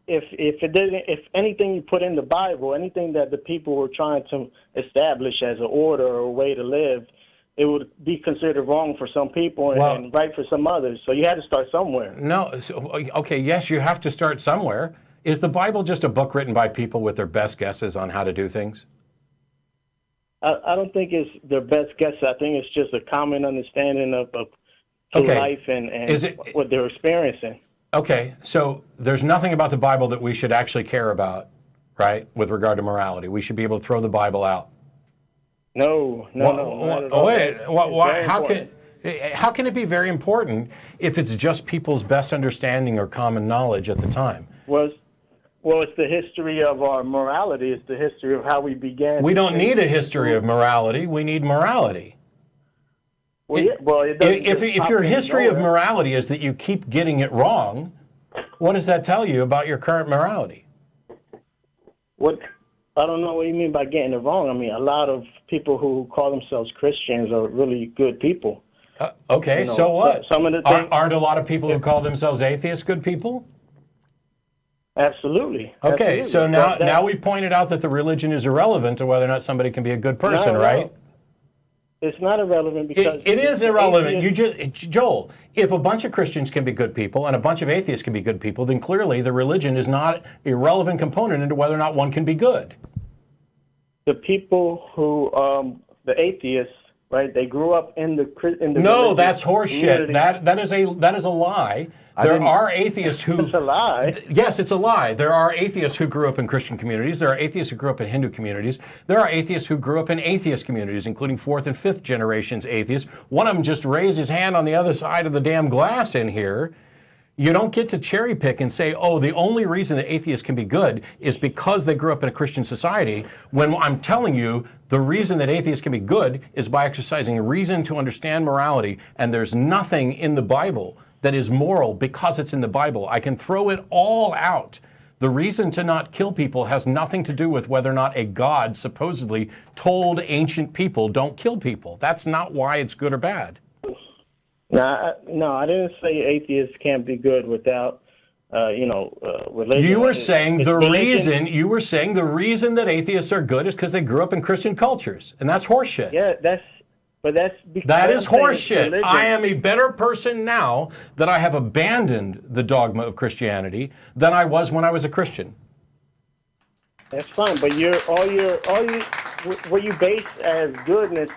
if anything you put in the Bible, anything that the people were trying to establish as an order or a way to live, it would be considered wrong for some people and right for some others. So you had to start somewhere. No, yes, you have to start somewhere. Is the Bible just a book written by people with their best guesses on how to do things? I don't think it's their best guess. I think it's just a common understanding of life and what they're experiencing. Okay, so there's nothing about the Bible that we should actually care about, right, with regard to morality. We should be able to throw the Bible out. No. Not at all. Wait, how can it be very important if it's just people's best understanding or common knowledge at the time? Well, it's the history of our morality. It's the history of how we began. We don't need a history of morality. We need morality. If your history of morality is that you keep getting it wrong, what does that tell you about your current morality? I don't know what you mean by getting it wrong. I mean, a lot of people who call themselves Christians are really good people. So what? Some of the things, aren't a lot of people who call themselves atheists good people? Absolutely. Okay, so now we've pointed out that the religion is irrelevant to whether or not somebody can be a good person, right? It's not irrelevant because It is irrelevant. atheists- Joel, if a bunch of Christians can be good people and a bunch of atheists can be good people, then clearly the religion is not a relevant component into whether or not one can be good. the people who the atheists, right? They grew up in the No, religious that's horseshit. community. That is a lie. There are atheists who. It's a lie. Yes, it's a lie. There are atheists who grew up in Christian communities. There are atheists who grew up in Hindu communities. There are atheists who grew up in atheist communities, including fourth and fifth generations atheists. One of them just raised his hand on the other side of the damn glass in here. You don't get to cherry pick and say, oh, the only reason that atheists can be good is because they grew up in a Christian society, when I'm telling you the reason that atheists can be good is by exercising reason to understand morality, and there's nothing in the Bible that is moral because it's in the Bible. I can throw it all out. The reason to not kill people has nothing to do with whether or not a God supposedly told ancient people don't kill people. That's not why it's good or bad. No, I didn't say atheists can't be good without, religion. You were saying It's the religion. reason that atheists are good is because they grew up in Christian cultures, and that's horseshit. Yeah, that's because That is I'm saying horseshit. religion- I am a better person now that I have abandoned the dogma of Christianity than I was when I was a Christian. That's fine, but what you base as goodness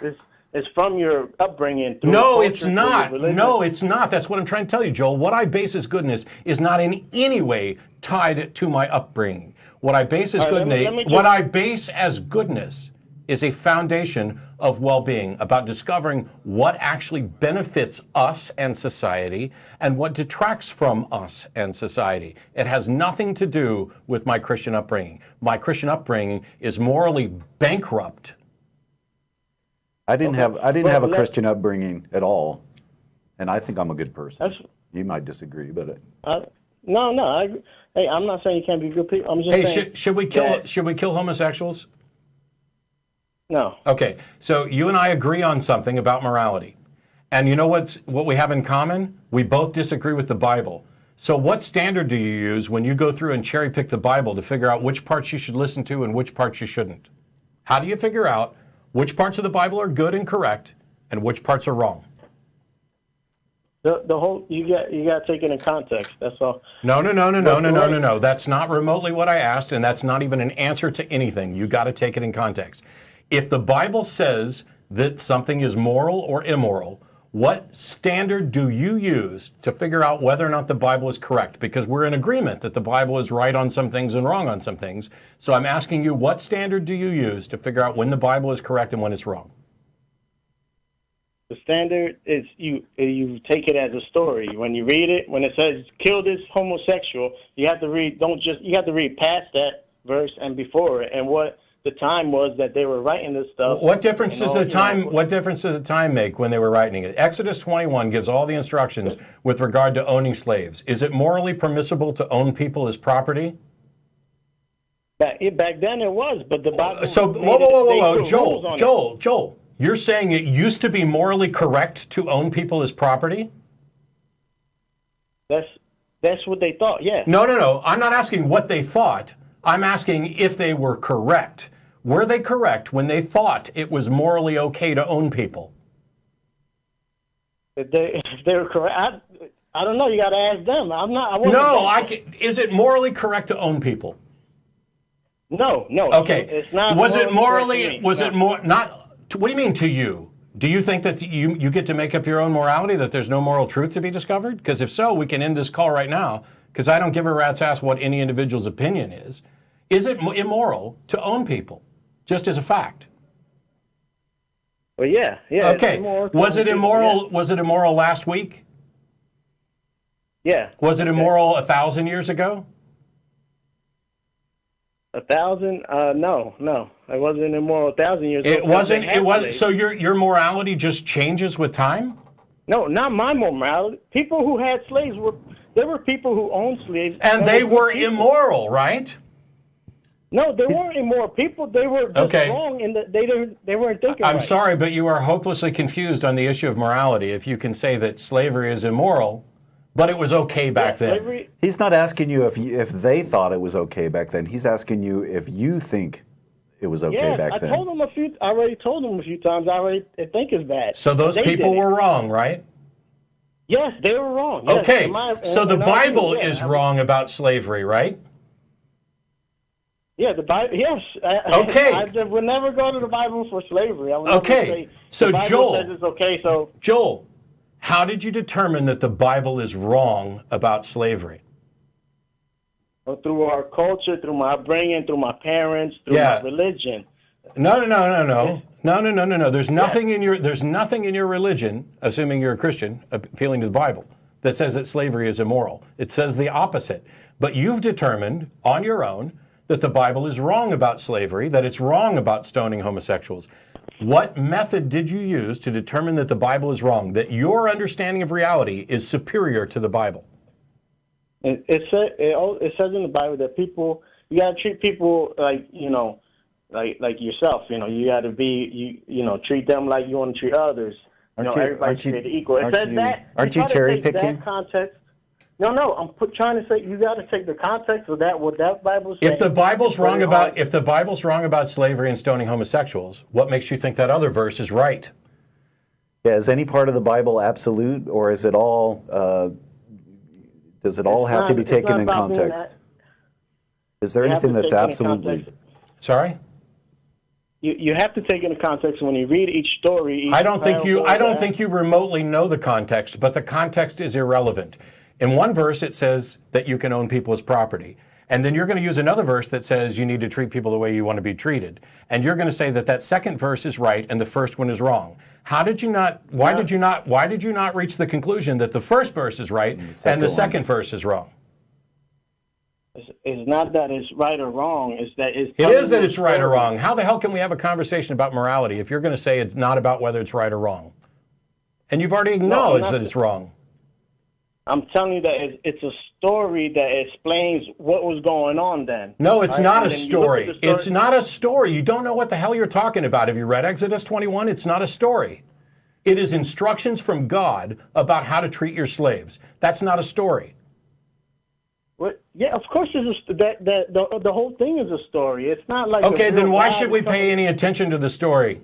is from your upbringing. Through No, culture, it's through not. your religion. No, it's not. That's what I'm trying to tell you, Joel. What I base as goodness is not in any way tied to my upbringing. What I base as goodness is a foundation of well-being, about discovering what actually benefits us and society and what detracts from us and society. It has nothing to do with my Christian upbringing. My Christian upbringing is morally bankrupt. I didn't have a let's- Christian upbringing at all, and I think I'm a good person. You might disagree, but No. Hey, I'm not saying you can't be good people. I'm just Hey, saying. should we kill homosexuals? No. Okay, so you and I agree on something about morality. And you know what we have in common? We both disagree with the Bible. So what standard do you use when you go through and cherry pick the Bible to figure out which parts you should listen to and which parts you shouldn't? How do you figure out which parts of the Bible are good and correct and which parts are wrong? The whole you got to take it in context. That's all. No. That's not remotely what I asked, and that's not even an answer to anything. You got to take it in context. If the Bible says that something is moral or immoral, what standard do you use to figure out whether or not the Bible is correct? Because we're in agreement that the Bible is right on some things and wrong on some things. So I'm asking you, what standard do you use to figure out when the Bible is correct and when it's wrong? The standard is you take it as a story. When you read it, when it says kill this homosexual, you have to read. You have to read past that verse and before it, and what the time was that they were writing this stuff. What difference does the time? What difference does the time make when they were writing it? Exodus 21 gives all the instructions with regard to owning slaves. Is it morally permissible to own people as property? Back then it was, but the Bible. So whoa, Joel, you're saying it used to be morally correct to own people as property? That's what they thought. Yeah. No. I'm not asking what they thought. I'm asking if they were correct. Were they correct when they thought it was morally okay to own people? If they were correct, I don't know. You got to ask them. I'm not. Is it morally correct to own people? No. Okay. It's not. Was it morally? correct to me. Was No. it more? Not. What do you mean to you? Do you think that you get to make up your own morality? That there's no moral truth to be discovered? Because if so, we can end this call right now. Because I don't give a rat's ass what any individual's opinion is. Is it immoral to own people, just as a fact? Well, yeah. Okay. Was it immoral? Yeah. Was it immoral last week? Yeah. Was it immoral 1,000 years ago? 1,000? No. It wasn't immoral 1,000 years ago. It wasn't. It was. So your morality just changes with time? No, not my morality. People who had slaves there were people who owned slaves, And they were immoral, right? No, they weren't immoral people. They were just wrong in that they weren't thinking I'm right. sorry, but you are hopelessly confused on the issue of morality. If you can say that slavery is immoral, but it was okay back then. Slavery, he's not asking you if they thought it was okay back then. He's asking you if you think it was okay Yes, back I then. already told them a few times. I think it's bad. So those They people did it. were wrong, right? Yes, they were wrong. Yes. Okay, so the Bible yeah, is wrong about slavery, right? Yeah, the Bible. Yes. Okay. I would never go to the Bible for slavery. I would Okay, never say, so the Bible Joel- says it's okay. So Joel, how did you determine that the Bible is wrong about slavery? through our culture, through my upbringing, through my parents, through Yeah. my religion. No. There's nothing in your religion, assuming you're a Christian, appealing to the Bible, that says that slavery is immoral. It says the opposite. But you've determined on your own that the Bible is wrong about slavery, that it's wrong about stoning homosexuals. What method did you use to determine that the Bible is wrong, that your understanding of reality is superior to the Bible? It says in the Bible that you gotta treat people like yourself. You gotta be treat them like you want to treat others. Everybody's treated equal. It says that. Aren't you cherry picking? That context. No, I'm trying to say you got to take the context of that. What that Bible says. If the Bible's wrong about slavery and stoning homosexuals, what makes you think that other verse is right? Yeah, is any part of the Bible absolute, or is it all? Does it all have to be taken in context? Is there anything that's absolutely? Sorry? You have to take into context when you read each story. I don't think you remotely know the context, but the context is irrelevant. In one verse, it says that you can own people as property. And then you're going to use another verse that says you need to treat people the way you want to be treated. And you're going to say that that second verse is right and the first one is wrong. Why did you not reach the conclusion that the first verse is right and the second verse is wrong? It's not that it's right or wrong. It's that it's. It is that it's right or wrong. How the hell can we have a conversation about morality if you're going to say it's not about whether it's right or wrong? And you've already acknowledged that it's wrong. I'm telling you that it's a story that explains what was going on then. No, it's not a story. story. It's not a story. You don't know what the hell you're talking about. Have you read Exodus 21? It's not a story. It is instructions from God about how to treat your slaves. That's not a story. Yeah, of course, the whole thing is a story. It's not like okay. Then why should we pay any attention to the story?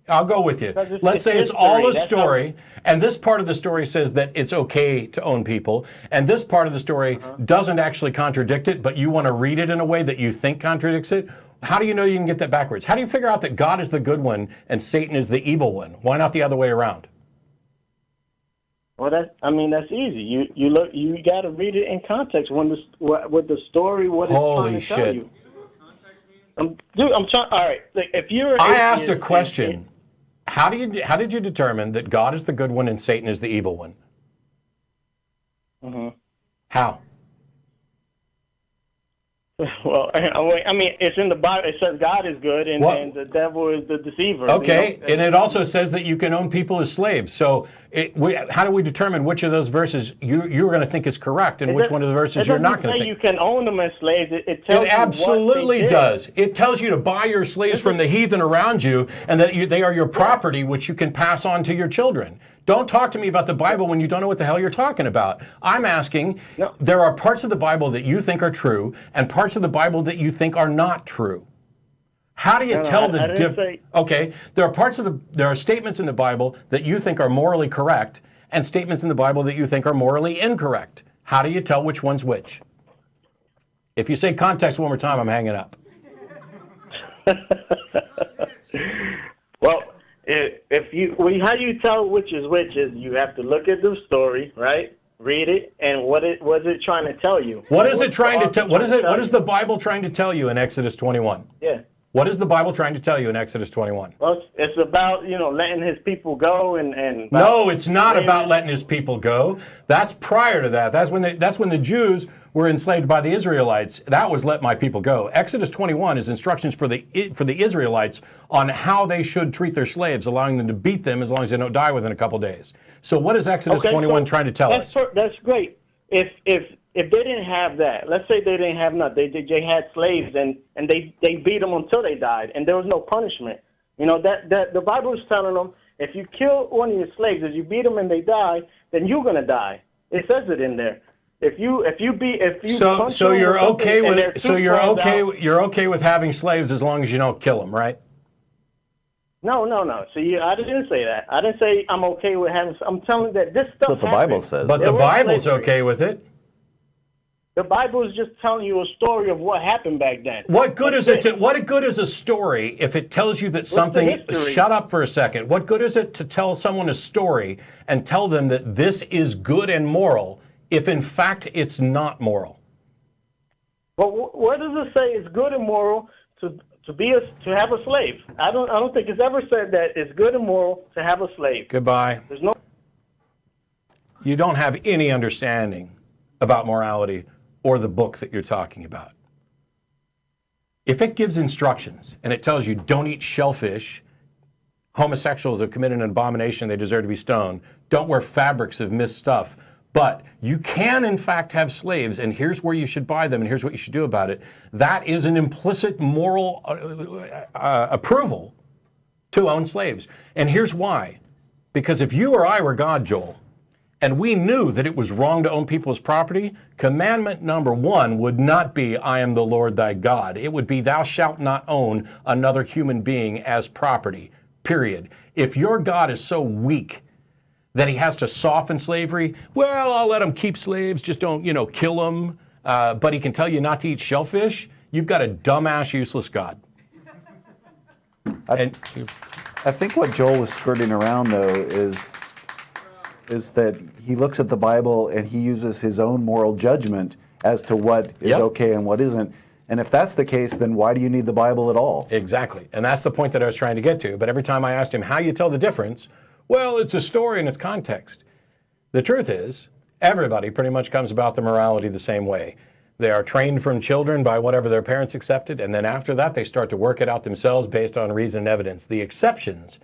I'll go with you. Let's say it's all a story, and this part of the story says that it's okay to own people, and this part of the story doesn't actually contradict it, but you want to read it in a way that you think contradicts it. How do you know you can get that backwards? How do you figure out that God is the good one and Satan is the evil one? Why not the other way around? Well, that's easy. You got to read it in context with the story, what it's trying to tell you. I'm trying. All right, if you're. I asked a question. How did you determine that God is the good one and Satan is the evil one? Mm-hmm. How? Well, I mean, it's in the Bible. It says God is good and the devil is the deceiver. Okay, and it also says that you can own people as slaves. So how do we determine which of those verses you're going to think is correct and which one of the verses you're not going to think? You can own them as slaves. It tells you absolutely what they does. It tells you to buy your slaves from the heathen around you and that they are your property, which you can pass on to your children. Don't talk to me about the Bible when you don't know what the hell you're talking about. I'm asking, there are parts of the Bible that you think are true and parts of the Bible that you think are not true. How do you tell the difference? Okay, there are statements in the Bible that you think are morally correct and statements in the Bible that you think are morally incorrect. How do you tell which one's which? If you say context one more time, I'm hanging up. Well, how do you tell which is which? Is you have to look at the story, right? Read it, and what is it trying to tell you? What is it trying to tell? What is the Bible trying to tell you in Exodus 21? Yeah. What is the Bible trying to tell you in Exodus 21? Well, it's about letting his people go and. No, it's not about letting his people go. That's prior to that. That's when the Jews were enslaved by the Israelites. That was let my people go. Exodus 21 is instructions for the Israelites on how they should treat their slaves, allowing them to beat them as long as they don't die within a couple days. So what is Exodus 21 trying to tell us? That's great. If they didn't have that, let's say they didn't have nothing, they had slaves and they beat them until they died, and there was no punishment. That the Bible is telling them, if you kill one of your slaves, if you beat them and they die, then you're gonna die. It says it in there. If you So punch so them you're with something okay and with their so tooth you're falls okay out- you're okay with having slaves as long as you don't kill them, right? No. So I didn't say that. I didn't say I'm okay with having. I'm telling you that this stuff. What the Bible happened. says. But There the was Bible's slavery. okay with it. The Bible is just telling you a story of what happened back then. What good is That's it? What good is a story if it tells you that the something? history? Shut up for a second. What good is it to tell someone a story and tell them that this is good and moral if in fact it's not moral? But where does it say it's good and moral to have a slave? I don't think it's ever said that it's good and moral to have a slave. Goodbye. There's no. You don't have any understanding about morality or the book that you're talking about. If it gives instructions and it tells you don't eat shellfish, homosexuals have committed an abomination, they deserve to be stoned, don't wear fabrics of missed stuff, but you can in fact have slaves and here's where you should buy them and here's what you should do about it, that is an implicit moral approval to own slaves. And here's why. Because if you or I were God, Joel, and we knew that it was wrong to own people's property, commandment number 1 would not be, I am the Lord thy God. It would be, thou shalt not own another human being as property, period. If your God is so weak that he has to soften slavery, well, I'll let him keep slaves, just don't, kill them, but he can tell you not to eat shellfish, you've got a dumbass, useless God. I think what Joel was skirting around, though, is that he looks at the Bible and he uses his own moral judgment as to what is okay and what isn't. And if that's the case, then why do you need the Bible at all? Exactly. And that's the point that I was trying to get to. But every time I asked him how you tell the difference, well, it's a story and it's context. The truth is, everybody pretty much comes about their morality the same way. They are trained from children by whatever their parents accepted, and then after that they start to work it out themselves based on reason and evidence. The exceptions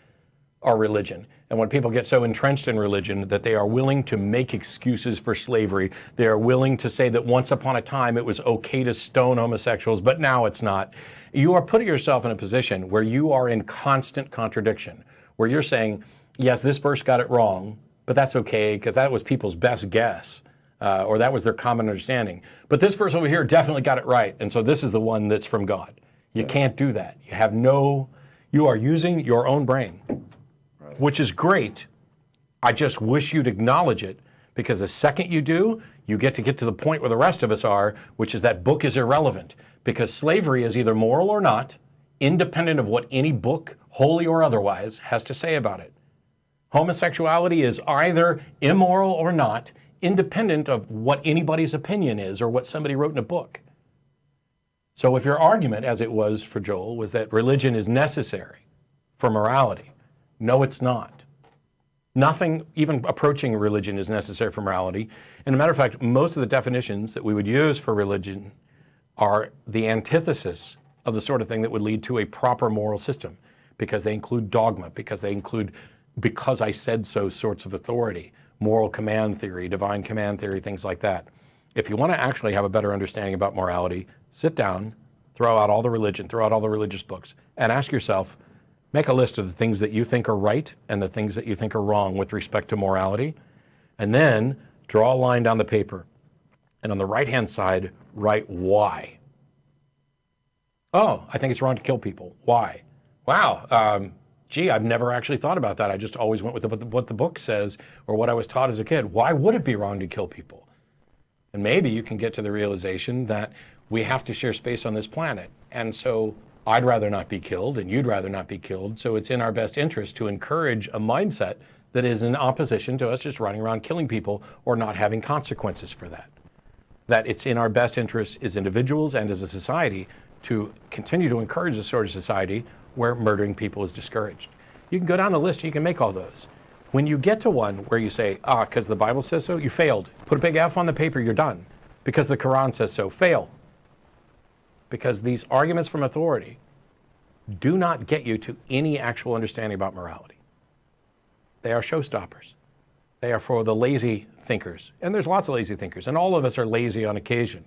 are religion. And when people get so entrenched in religion that they are willing to make excuses for slavery, they are willing to say that once upon a time it was okay to stone homosexuals, but now it's not. You are putting yourself in a position where you are in constant contradiction, where you're saying, yes, this verse got it wrong, but that's okay because that was people's best guess, or that was their common understanding. But this verse over here definitely got it right, and so this is the one that's from God. You can't do that. You are using your own brain. Which is great. I just wish you'd acknowledge it, because the second you do, you get to the point where the rest of us are, which is that book is irrelevant, because slavery is either moral or not, independent of what any book, holy or otherwise, has to say about it. Homosexuality is either immoral or not, independent of what anybody's opinion is or what somebody wrote in a book. So if your argument, as it was for Joel, was that religion is necessary for morality, no, it's not. Nothing even approaching religion is necessary for morality. And as a matter of fact, most of the definitions that we would use for religion are the antithesis of the sort of thing that would lead to a proper moral system, because they include dogma, because they include because I said so sorts of authority, moral command theory, divine command theory, things like that. If you want to actually have a better understanding about morality, sit down, throw out all the religion, throw out all the religious books, and ask yourself, make a list of the things that you think are right and the things that you think are wrong with respect to morality, and then draw a line down the paper. And on the right-hand side, write why. Oh, I think it's wrong to kill people. Why? Wow, I've never actually thought about that. I just always went with what the book says or what I was taught as a kid. Why would it be wrong to kill people? And maybe you can get to the realization that we have to share space on this planet. And so I'd rather not be killed, and you'd rather not be killed, so it's in our best interest to encourage a mindset that is in opposition to us just running around killing people or not having consequences for that. That it's in our best interest as individuals and as a society to continue to encourage a sort of society where murdering people is discouraged. You can go down the list, you can make all those. When you get to one where you say, because the Bible says so, you failed. Put a big F on the paper, you're done. Because the Quran says so, fail. Because these arguments from authority do not get you to any actual understanding about morality. They are showstoppers. They are for the lazy thinkers. And there's lots of lazy thinkers, and all of us are lazy on occasion.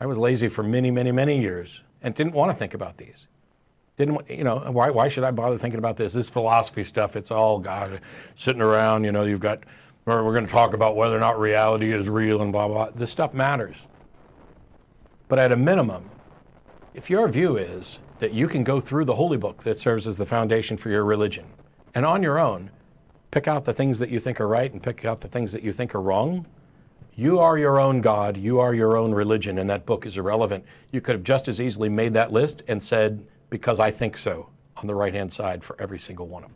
I was lazy for many, many, many years and didn't want to think about these. Why should I bother thinking about this? This philosophy stuff, it's all God sitting around, you've got or we're going to talk about whether or not reality is real and blah, blah. This stuff matters. But at a minimum, if your view is that you can go through the holy book that serves as the foundation for your religion, and on your own, pick out the things that you think are right and pick out the things that you think are wrong, you are your own God, you are your own religion, and that book is irrelevant. You could have just as easily made that list and said, because I think so, on the right-hand side for every single one of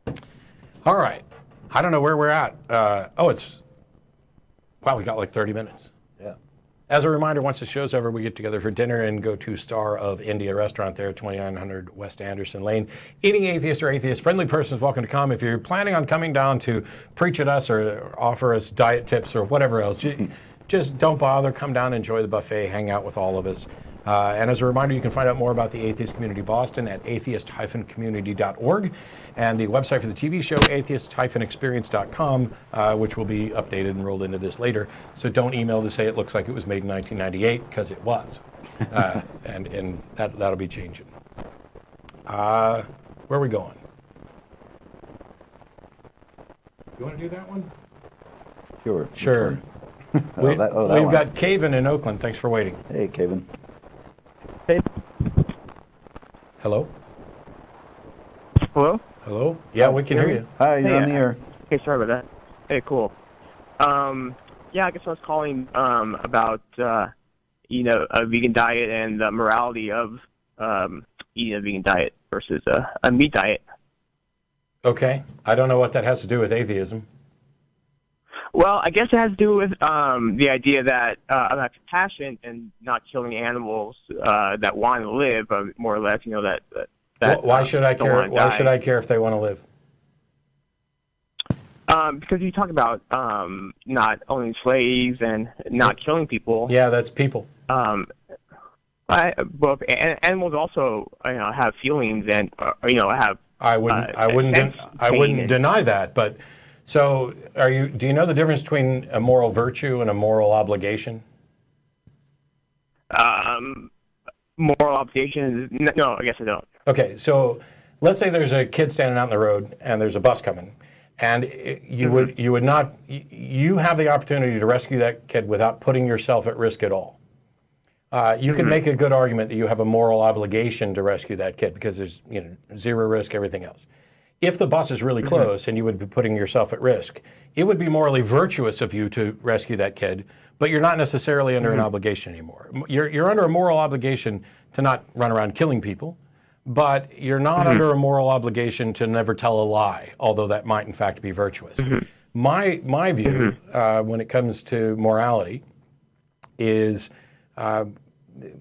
them. All right. I don't know where we're at. Wow, we got like 30 minutes. Yeah. As a reminder, once the show's over, we get together for dinner and go to Star of India restaurant there, 2900 West Anderson Lane. Any atheist or atheist-friendly person is welcome to come. If you're planning on coming down to preach at us or offer us diet tips or whatever else, just don't bother. Come down, enjoy the buffet, hang out with all of us. And as a reminder, you can find out more about the Atheist Community Boston at atheist-community.org, and the website for the TV show, atheist-experience.com, which will be updated and rolled into this later. So don't email to say it looks like it was made in 1998, because it was. And that'll be changing. Where are we going? You want to do that one? Sure. We've that one. got Kayvan in Oakland. Thanks for waiting. Hey, Kayvan. Hey. Hello? Hello? Hello? Yeah, we can hear you. Hi, you're on the air. Hey, sorry about that. Hey, cool. Yeah, I guess I was calling about a vegan diet and the morality of eating a vegan diet versus a meat diet. Okay. I don't know what that has to do with atheism. Well, I guess it has to do with the idea that about compassion and not killing animals that want to live, more or less. Why should I care? Why should I care if they want to live? Because you talk about not owning slaves and not killing people. Yeah, that's people. Animals also have feelings and have. I wouldn't deny that, but. So, do you know the difference between a moral virtue and a moral obligation? Moral obligation? No, I guess I don't. Okay, so let's say there's a kid standing out in the road and there's a bus coming, and you have the opportunity to rescue that kid without putting yourself at risk at all. You could make a good argument that you have a moral obligation to rescue that kid because there's zero risk, everything else. If the bus is really close and you would be putting yourself at risk, it would be morally virtuous of you to rescue that kid, but you're not necessarily under an obligation anymore. You're under a moral obligation to not run around killing people, but you're not under a moral obligation to never tell a lie, although that might in fact be virtuous. My view when it comes to morality is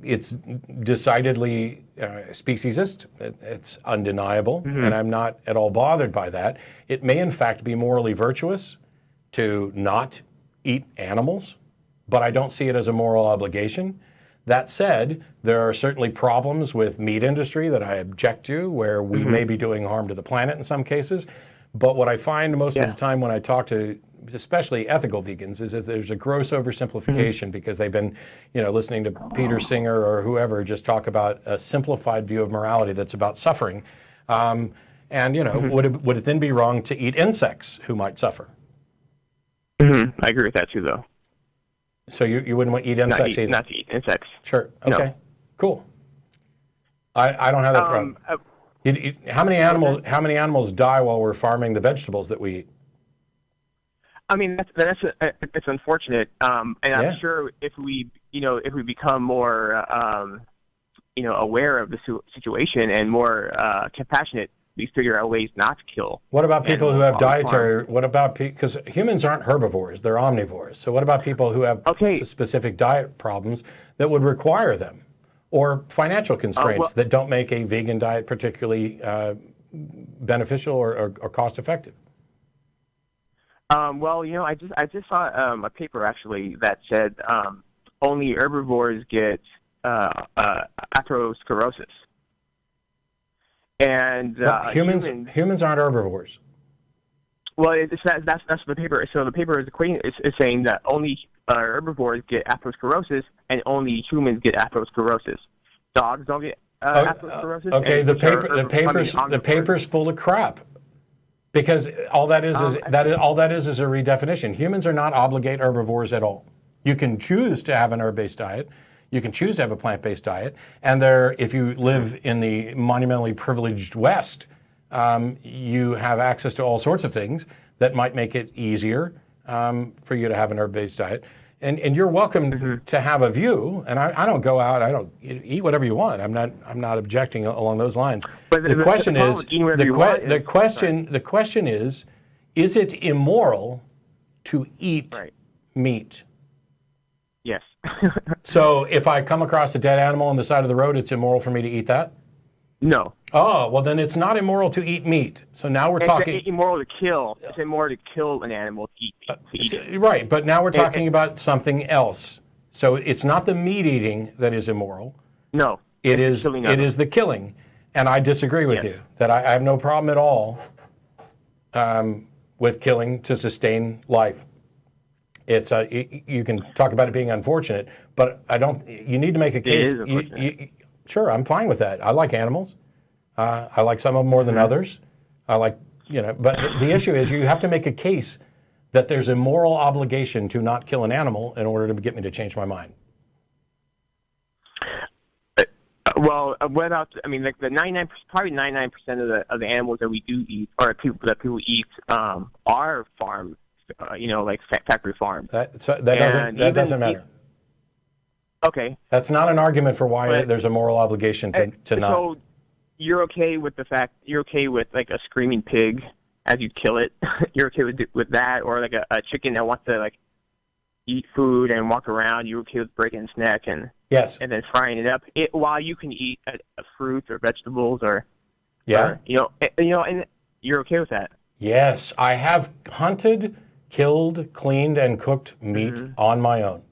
it's decidedly speciesist. It's undeniable, and I'm not at all bothered by that. It may, in fact, be morally virtuous to not eat animals, but I don't see it as a moral obligation. That said, there are certainly problems with meat industry that I object to, where we may be doing harm to the planet in some cases. But what I find most of the time when I talk to especially ethical vegans is that there's a gross oversimplification because they've been, listening to Peter Singer or whoever just talk about a simplified view of morality that's about suffering. Would it then be wrong to eat insects who might suffer? I agree with that too, though. So you wouldn't want to eat insects either? Not to eat insects. Sure. Okay. No. Cool. I don't have that problem. How many animals die while we're farming the vegetables that we eat? I mean, it's unfortunate, and I'm sure if we become more, aware of the situation and more compassionate, we figure out ways not to kill. What about people who have dietary? What about because humans aren't herbivores; they're omnivores. So what about people who have specific diet problems that would require them, or financial constraints that don't make a vegan diet particularly beneficial or cost effective? I just saw a paper actually that said only herbivores get atherosclerosis, and humans aren't herbivores. Well, that's the paper. So the paper is saying that only herbivores get atherosclerosis, and only humans get atherosclerosis. Dogs don't get atherosclerosis. Okay, the paper's full of crap. Because all that is a redefinition. Humans are not obligate herbivores at all. You can choose to have an herb-based diet. You can choose to have a plant-based diet. And if you live in the monumentally privileged West, you have access to all sorts of things that might make it easier for you to have an herb-based diet. And you're welcome to have a view. And I don't go out. I don't eat whatever you want. I'm not objecting along those lines. But The question is it immoral to eat meat? Yes. So if I come across a dead animal on the side of the road, it's immoral for me to eat that? No. Oh, well then it's not immoral to eat meat. So now we're talking... It's immoral to kill. It's immoral to kill an animal to eat it. Right, but now we're talking about something else. So it's not the meat eating that is immoral. No. It is the killing. And I disagree with you, that I have no problem at all with killing to sustain life. It's you can talk about it being unfortunate, but you need to make a case. It is unfortunate. Sure, I'm fine with that. I like animals. I like some of them more than others. I like, but the issue is you have to make a case that there's a moral obligation to not kill an animal in order to get me to change my mind. Well, what about? I mean, like the 99%, probably 99% of the animals that we do eat, or that people eat, are farm, like factory farms. That doesn't matter. Okay. That's not an argument for why there's a moral obligation to not. So you're okay with the fact, you're okay with like a screaming pig as you kill it? You're okay with that? Or like a chicken that wants to like eat food and walk around, you're okay with breaking its neck and then frying it up while you can eat a fruit or vegetables or and you're okay with that? Yes, I have hunted, killed, cleaned, and cooked meat on my own.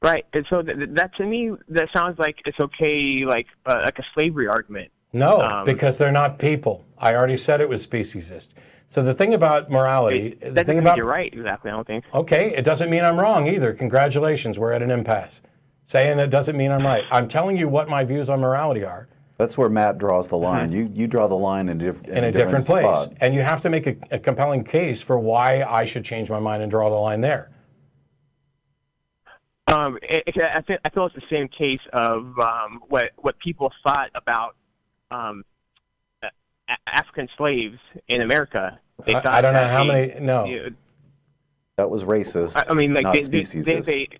Right, and so that to me, that sounds like it's okay, like a slavery argument. No, because they're not people. I already said it was speciesist. So the thing about morality, you're right, exactly. I don't think. Okay, it doesn't mean I'm wrong either. Congratulations, we're at an impasse. Saying it doesn't mean I'm right. I'm telling you what my views on morality are. That's where Matt draws the line. You draw the line in a different place, spot. and you have to make a compelling case for why I should change my mind and draw the line there. I feel it's the same case of what people thought about African slaves in America. They thought I don't know how many. No, that was racist. I mean, like not speciesist.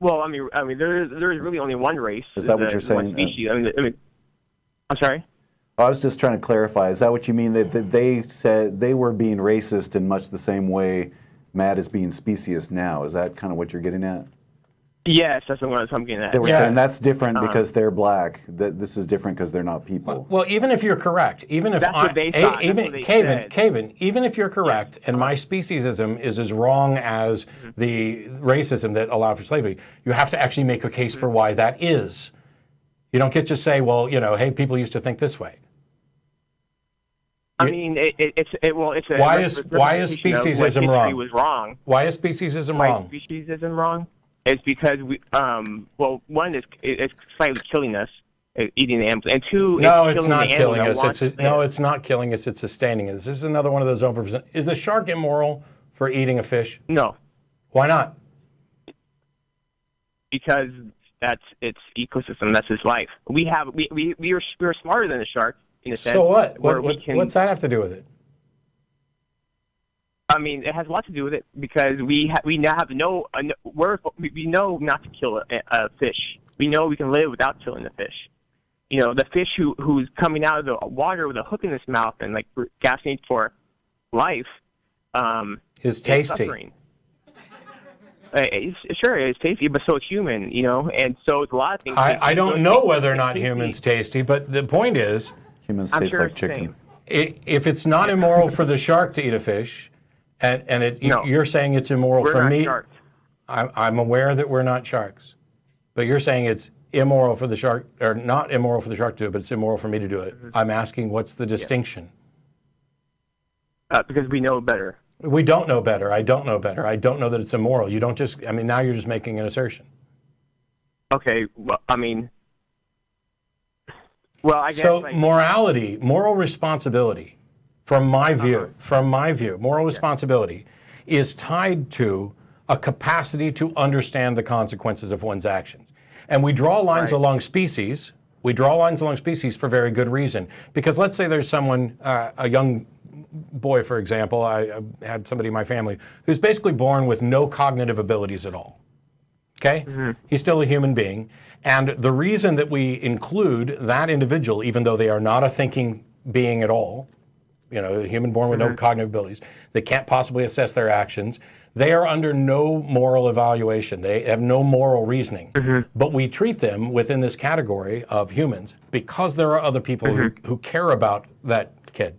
Well, I mean, there's really only one race. Is that what you're saying? One species. I mean, I'm sorry. I was just trying to clarify. Is that what you mean? That they said they were being racist in much the same way Matt is being speciesist now? Is that kind of what you're getting at? Yes, that's what I'm getting at. They were saying that's different because they're black. That this is different because they're not people. Well, even if you're correct, even if Kayvan, even if you're correct, and my speciesism is as wrong as the racism that allowed for slavery, you have to actually make a case for why that is. You don't get to say, well, hey, people used to think this way. I mean, why is speciesism wrong? Was wrong. Why is speciesism wrong? Why is speciesism wrong? It's because one is it's slightly killing us, eating the animals, and two, it's not killing us. It's not killing us. It's sustaining us. This is another one of those over. Is the shark immoral for eating a fish? No. Why not? Because that's its ecosystem. That's its life. We're smarter than the shark in a sense. So what? What's that have to do with it? I mean, it has a lot to do with it because we now have we know not to kill a fish. We know we can live without killing the fish. The fish who's coming out of the water with a hook in its mouth and like gasping for life is tasty. Suffering. Sure, it's tasty, but so it's human, and so it's a lot of things. I don't know whether or not humans tasty, but the point is, humans taste like chicken. If it's not immoral for the shark to eat a fish, you're saying it's immoral for me. Sharks. I'm aware that we're not sharks, but you're saying it's immoral for the shark, or not immoral for the shark to do it, but it's immoral for me to do it. I'm asking, what's the distinction? Because we know better. We don't know better. I don't know better. I don't know that it's immoral. You don't just. I mean, now you're just making an assertion. Okay. Well, I mean, Well, I guess So morality, moral responsibility, from my view, moral responsibility is tied to a capacity to understand the consequences of one's actions. And we draw lines along species. We draw lines along species for very good reason. Because let's say there's someone, a young boy, for example, I had somebody in my family who's basically born with no cognitive abilities at all. Okay? He's still a human being. And the reason that we include that individual, even though they are not a thinking being at all, you know, a human born with no cognitive abilities, they can't possibly assess their actions, they are under no moral evaluation. They have no moral reasoning. But we treat them within this category of humans because there are other people who care about that kid.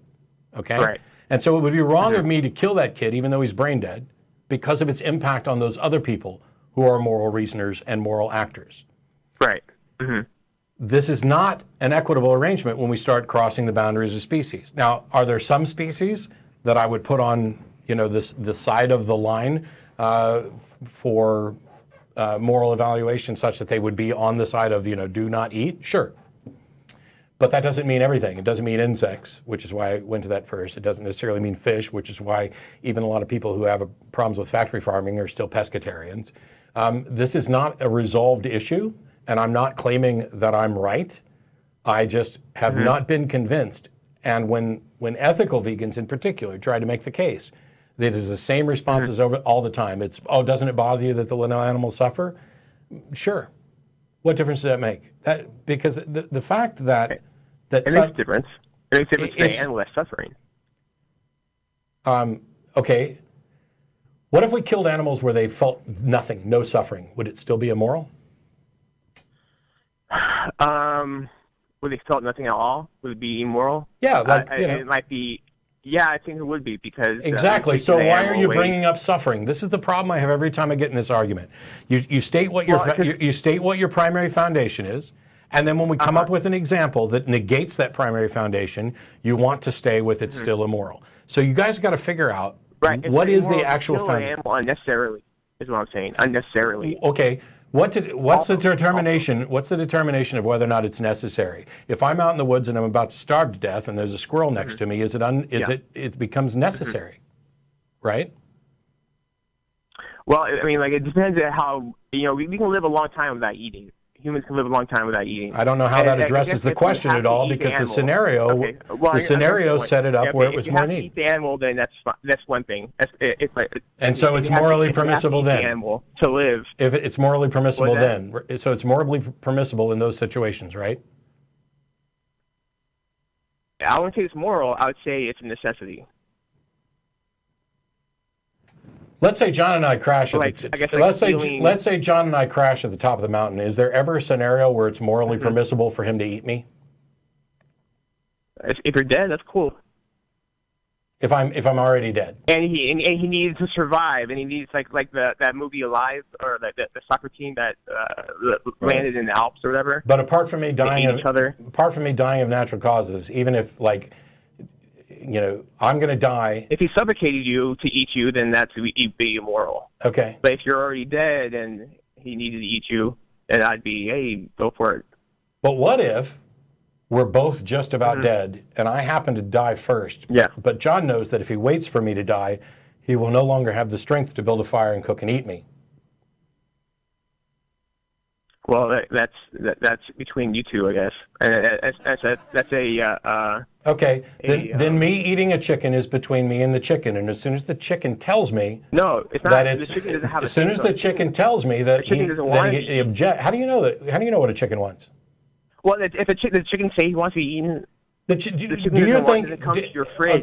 Okay? Right. And so it would be wrong of me to kill that kid, even though he's brain dead, because of its impact on those other people who are moral reasoners and moral actors. Right. This is not an equitable arrangement when we start crossing the boundaries of species. Now, are there some species that I would put on, you know, the side of the line for moral evaluation, such that they would be on the side of, you know, do not eat? Sure. But that doesn't mean everything. It doesn't mean insects, which is why I went to that first. It doesn't necessarily mean fish, which is why even a lot of people who have problems with factory farming are still pescatarians. This is not a resolved issue, and I'm not claiming that I'm right. I just have not been convinced. And when ethical vegans in particular try to make the case, that is the same responses over all the time. It's, oh, doesn't it bother you that the little animals suffer? Sure. What difference does that make? Because the fact that it makes a difference. It makes a difference to the animal that's suffering. Okay. What if we killed animals where they felt nothing, no suffering? Would it still be immoral? Would they felt nothing at all? Would it be immoral? Yeah, like, you know. It might be. Yeah, I think it would be because exactly. So why are you bringing up suffering? This is the problem I have every time I get in this argument. You state what you state what your primary foundation is, and then when we come up with an example that negates that primary foundation, you want to stay with it's still immoral. So you guys got to figure out what is the actual foundation. Animal unnecessarily is what I'm saying. Unnecessarily. Okay. What's the determination? What's the determination of whether or not it's necessary? If I'm out in the woods and I'm about to starve to death, and there's a squirrel next to me, it becomes necessary, right? Well, I mean, like it depends on how we can live a long time without eating. Humans can live a long time without eating. I don't know how that addresses the question at all, because the scenario set it up where it was more neat. If you have to eat the animal, then that's one thing. And so it's morally permissible then. The animal to live. If it's morally permissible then, so it's morally permissible in those situations, right? I wouldn't say it's moral. I would say it's a necessity. Let's say John and I crash let's say John and I crash at the top of the mountain. Is there ever a scenario where it's morally permissible for him to eat me? If you're dead, that's cool. If I'm already dead. And he needs to survive, and he needs like that movie Alive, or the soccer team that landed in the Alps or whatever. But apart from me dying of natural causes, even if I'm going to die. If he suffocated you to eat you, then that's be immoral. Okay. But if you're already dead and he needed to eat you, then I'd be, hey, go for it. But what if we're both just about dead and I happen to die first? Yeah. But John knows that if he waits for me to die, he will no longer have the strength to build a fire and cook and eat me. Well, that's between you two, I guess. That's a. Okay. Then me eating a chicken is between me and the chicken, and as soon as the chicken tells me, no, it's not. The chicken doesn't have. As soon as the chicken tells me that he objects, how do you know that? How do you know what a chicken wants? Well, if the chicken say he wants to be eaten. Do you think?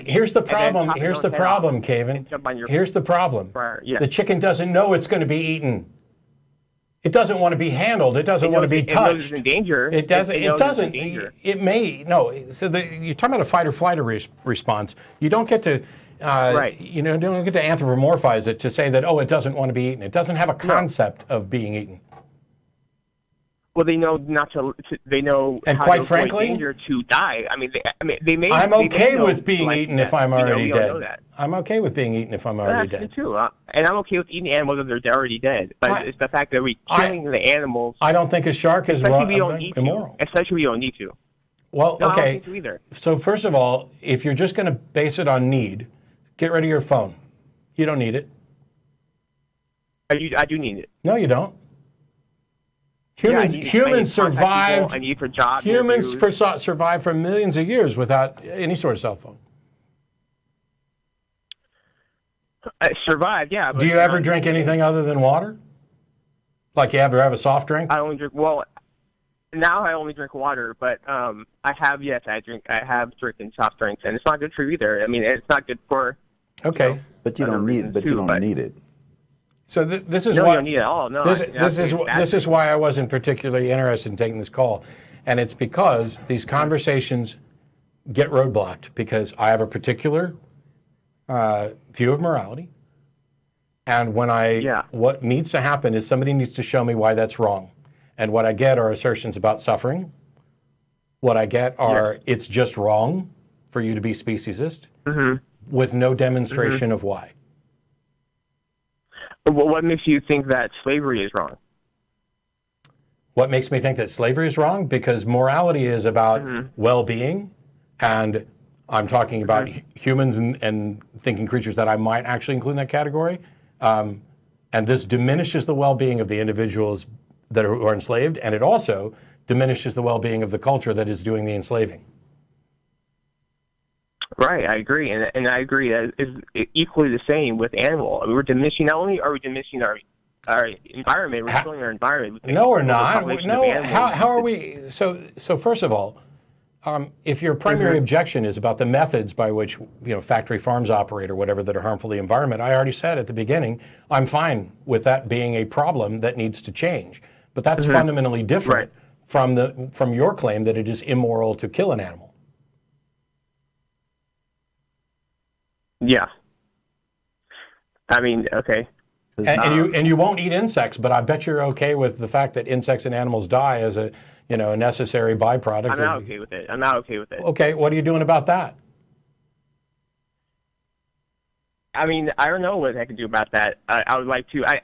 Here's the problem. Here's the problem, Kayvan. Here's the problem. The chicken doesn't know it's going to be eaten. It doesn't want to be handled. It doesn't want to be touched. It knows it's in danger. It doesn't. It may. No. So you're talking about a fight or flight response. You don't get to. You don't get to anthropomorphize it to say that it doesn't want to be eaten. It doesn't have a concept of being eaten. Well, they know not to. They know. And how quite to frankly, danger to die. They may. I'm okay with being eaten if I'm already dead. Know that. I'm okay with being eaten if I'm already dead. Me too. And I'm okay with eating animals if they're already dead. But it's the fact that we're killing the animals. I don't think a shark is immoral. Especially we don't need to. Well, No, I don't okay. think so either. So first of all, if you're just going to base it on need, get rid of your phone. You don't need it. I do need it. No, you don't. Yeah, I Humans, need it. humans I need to contact survived. people. I need it for job Humans interviews. survived for millions of years without any sort of cell phone. I survived, yeah. But Do you ever drink anything other than water? Like you ever have a soft drink? I only drink. Well, now I only drink water, but I have I have drinking soft drinks, and it's not good for you either. I mean, it's not good for. Okay. But you other don't need. reasons But you too, don't but- need it. So this is No, why you don't need it at all. No, this is why I wasn't particularly interested in taking this call, and it's because these conversations get roadblocked because I have a particular view of morality, and when what needs to happen is somebody needs to show me why that's wrong, and what I get are assertions about suffering. What I get are it's just wrong for you to be speciesist, with no demonstration of why. Well, what makes you think that slavery is wrong? What makes me think that slavery is wrong? Because morality is about well-being, and I'm talking about humans and thinking creatures that I might actually include in that category. And this diminishes the well-being of the individuals that are enslaved, and it also diminishes the well-being of the culture that is doing the enslaving. Right, I agree, and I agree that is equally the same with animal. We're diminishing. Not only are we diminishing our environment, we're killing our environment. No, we're not. No, how are we? So first of all, if your primary objection is about the methods by which factory farms operate or whatever that are harmful to the environment, I already said at the beginning, I'm fine with that being a problem that needs to change. But that's fundamentally different from your claim that it is immoral to kill an animal. Yeah. I mean, okay. And you won't eat insects, but I bet you're okay with the fact that insects and animals die as a necessary byproduct. I'm not okay with it. I'm not okay with it. Okay, what are you doing about that? I mean, I don't know what I can do about that. I would like to. I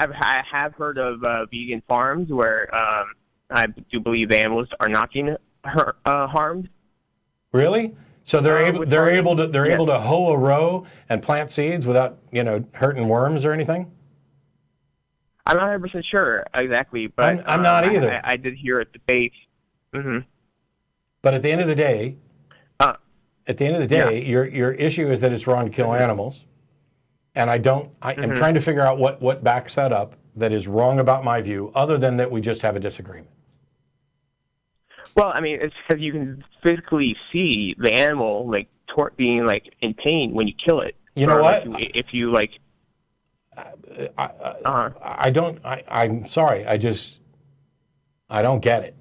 have heard of vegan farms where I do believe animals are not being harmed. Really? So they're able to hoe a row and plant seeds without hurting worms or anything? I'm not 100% sure exactly, but I'm not either. I did hear a debate. But at the end of the day, your issue is that it's wrong to kill animals, and I am trying to figure out what backs that up that is wrong about my view, other than that we just have a disagreement. Well, I mean, it's because you can physically see the animal being in pain when you kill it. You know what? If you like. I'm sorry. I don't get it.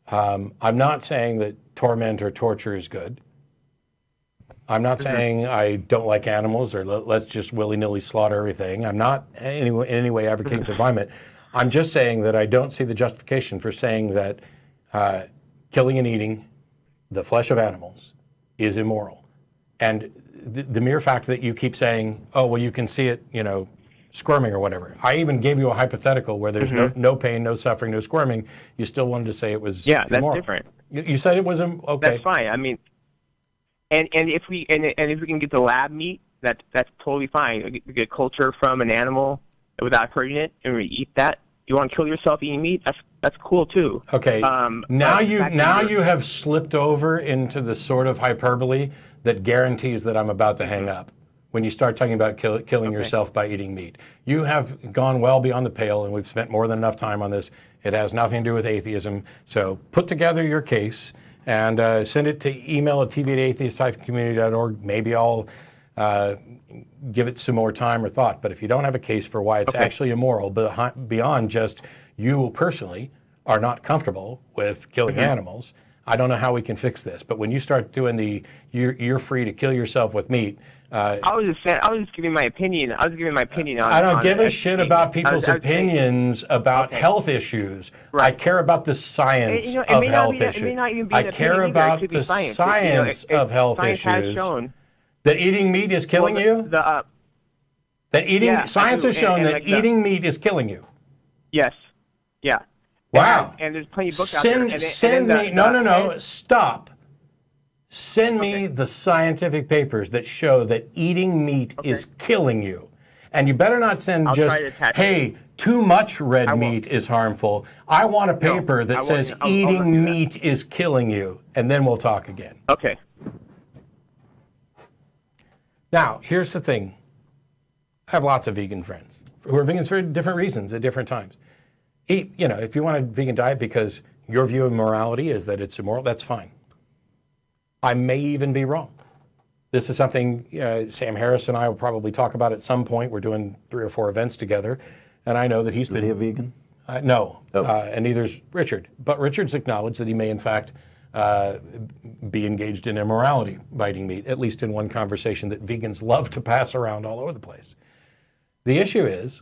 I'm not saying that torment or torture is good. I'm not saying I don't like animals or let's just willy-nilly slaughter everything. I'm not in any way advocating for environment. I'm just saying that I don't see the justification for saying that killing and eating the flesh of animals is immoral. And the mere fact that you keep saying, oh, well, you can see it, squirming or whatever. I even gave you a hypothetical where there's no pain, no suffering, no squirming. You still wanted to say it was immoral. That's different. You said it was okay. That's fine. I mean, and if we can get the lab meat, that's totally fine. We get culture from an animal without hurting it, and we eat that. You want to kill yourself eating meat? That's cool too. Okay. Now you have slipped over into the sort of hyperbole that guarantees that I'm about to hang up. When you start talking about killing yourself by eating meat, you have gone well beyond the pale, and we've spent more than enough time on this. It has nothing to do with atheism. So put together your case and send it to email at tv@atheist-community.org. Maybe I'll give it some more time or thought. But if you don't have a case for why it's actually immoral, beyond just you personally are not comfortable with killing animals, I don't know how we can fix this. But when you start doing you're free to kill yourself with meat. I was just giving my opinion. I was giving my opinion on. I don't give a shit about people's opinions about health issues. Right. I care about the science of health issues. I care about the science of health issues. Science has shown that eating meat is killing you. Science has shown that eating meat is killing you. Yes. Yeah. Wow. And there's plenty of books out there. No. Stop. Send me the scientific papers that show that eating meat is killing you. And you better not send I'll just, try to attach hey, too much red meat is harmful. I want a paper that says I'll eating not do that. meat is killing you, and then we'll talk again. Okay. Now, here's the thing. I have lots of vegan friends who are vegans for different reasons at different times. Eat, if you want a vegan diet because your view of morality is that it's immoral, that's fine. I may even be wrong. This is something Sam Harris and I will probably talk about at some point. We're doing 3 or 4 events together, and I know that he's Is he a vegan? No, Oh. and neither's Richard. But Richard's acknowledged that he may, in fact, be engaged in immorality by eating meat, at least in one conversation that vegans love to pass around all over the place. The issue is,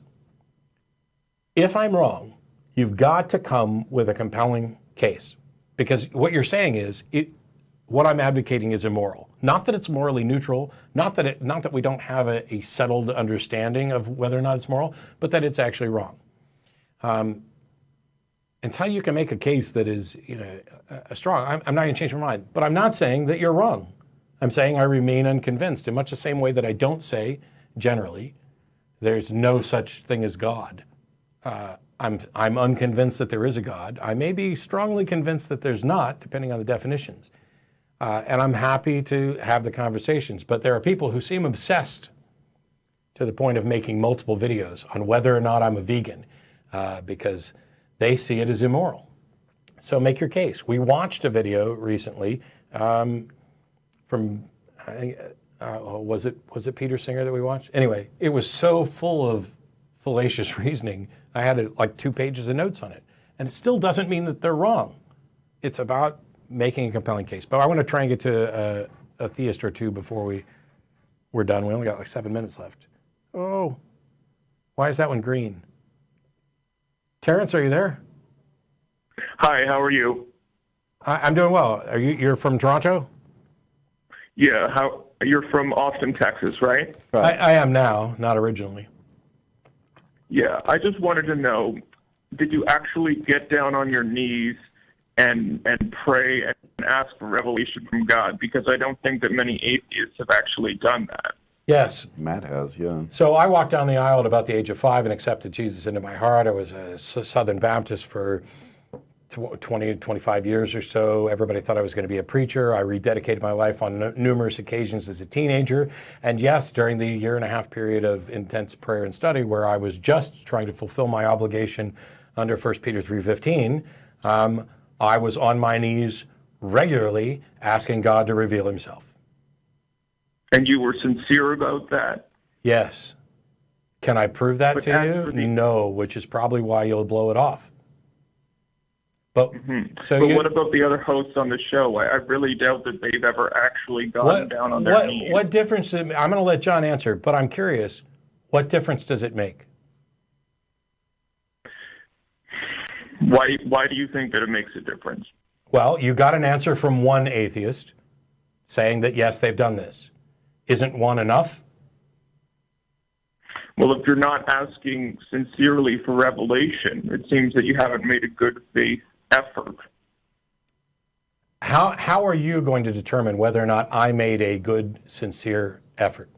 if I'm wrong, you've got to come with a compelling case. Because what you're saying is, what I'm advocating is immoral. Not that it's morally neutral, not that we don't have a settled understanding of whether or not it's moral, but that it's actually wrong. Until you can make a case that is, strong, I'm not going to change my mind. But I'm not saying that you're wrong. I'm saying I remain unconvinced in much the same way that I don't say, generally, there's no such thing as God. I'm unconvinced that there is a God. I may be strongly convinced that there's not, depending on the definitions. And I'm happy to have the conversations. But there are people who seem obsessed to the point of making multiple videos on whether or not I'm a vegan because they see it as immoral. So make your case. We watched a video recently from, I think, was it Peter Singer that we watched? Anyway, it was so full of fallacious reasoning. I had like 2 pages of notes on it. And it still doesn't mean that they're wrong. It's about making a compelling case. But I want to try and get to a theist or two before we're done. We only got like 7 minutes left. Oh, why is that one green? Terrance, are you there? Hi, how are you? I'm doing well. You're from Toronto? Yeah, you're from Austin, Texas, right? I am now, not originally. Yeah, I just wanted to know, did you actually get down on your knees and pray and ask for revelation from God? Because I don't think that many atheists have actually done that. Yes. Matt has, yeah. So I walked down the aisle at about the age of 5 and accepted Jesus into my heart. I was a Southern Baptist for 20, 25 years or so. Everybody thought I was going to be a preacher. I rededicated my life on numerous occasions as a teenager. And yes, during the 1.5 year period of intense prayer and study where I was just trying to fulfill my obligation under 1 Peter 3:15, I was on my knees regularly asking God to reveal himself. And you were sincere about that? Yes. Can I prove that to you? No, which is probably why you'll blow it off. But what about the other hosts on the show? I really doubt that they've ever actually gotten down on their knees. What difference? I'm going to let John answer, but I'm curious. What difference does it make? Why do you think that it makes a difference? Well, you got an answer from one atheist saying that, yes, they've done this. Isn't one enough? Well, if you're not asking sincerely for revelation, it seems that you haven't made a good faith effort. How are you going to determine whether or not I made a good, sincere effort?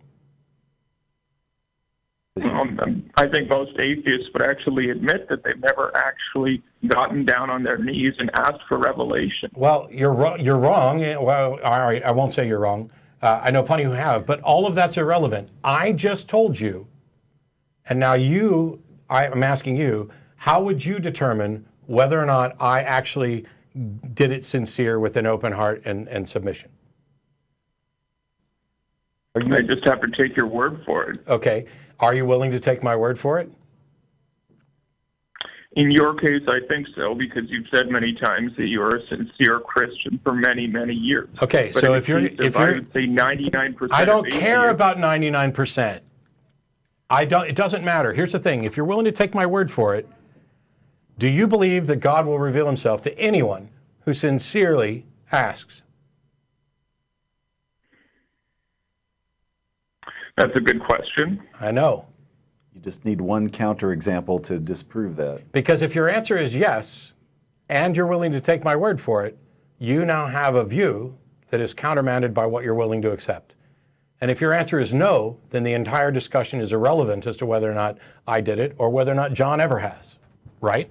I think most atheists would actually admit that they've never actually gotten down on their knees and asked for revelation. Well, you're wrong. Well, all right, I won't say you're wrong. I know plenty who have, but all of that's irrelevant. I just told you, and now I'm asking you, how would you determine whether or not I actually did it sincere with an open heart and submission? I just have to take your word for it. Okay. Are you willing to take my word for it? In your case, I think so, because you've said many times that you're a sincere Christian for many, many years. Okay, but so I if you're, I would say 99%. I don't care about 99%. It doesn't matter. Here's the thing. If you're willing to take my word for it, do you believe that God will reveal himself to anyone who sincerely asks? That's a good question. I know. You just need one counterexample to disprove that. Because if your answer is yes, and you're willing to take my word for it, you now have a view that is countermanded by what you're willing to accept? And if your answer is no, then the entire discussion is irrelevant as to whether or not I did it or whether or not John ever has, right?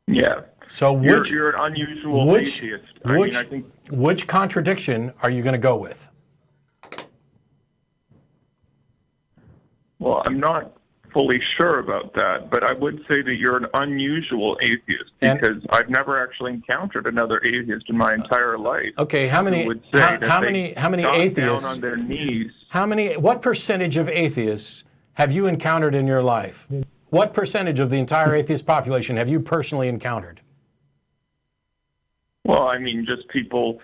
Yeah. So you're an unusual atheist. I think which contradiction are you going to go with? Well, I'm not fully sure about that, but I would say that you're an unusual atheist because I've never actually encountered another atheist in my entire life. Okay, how many atheists down on their knees? What percentage of atheists have you encountered in your life? What percentage of the entire atheist population have you personally encountered? Well, I mean, just people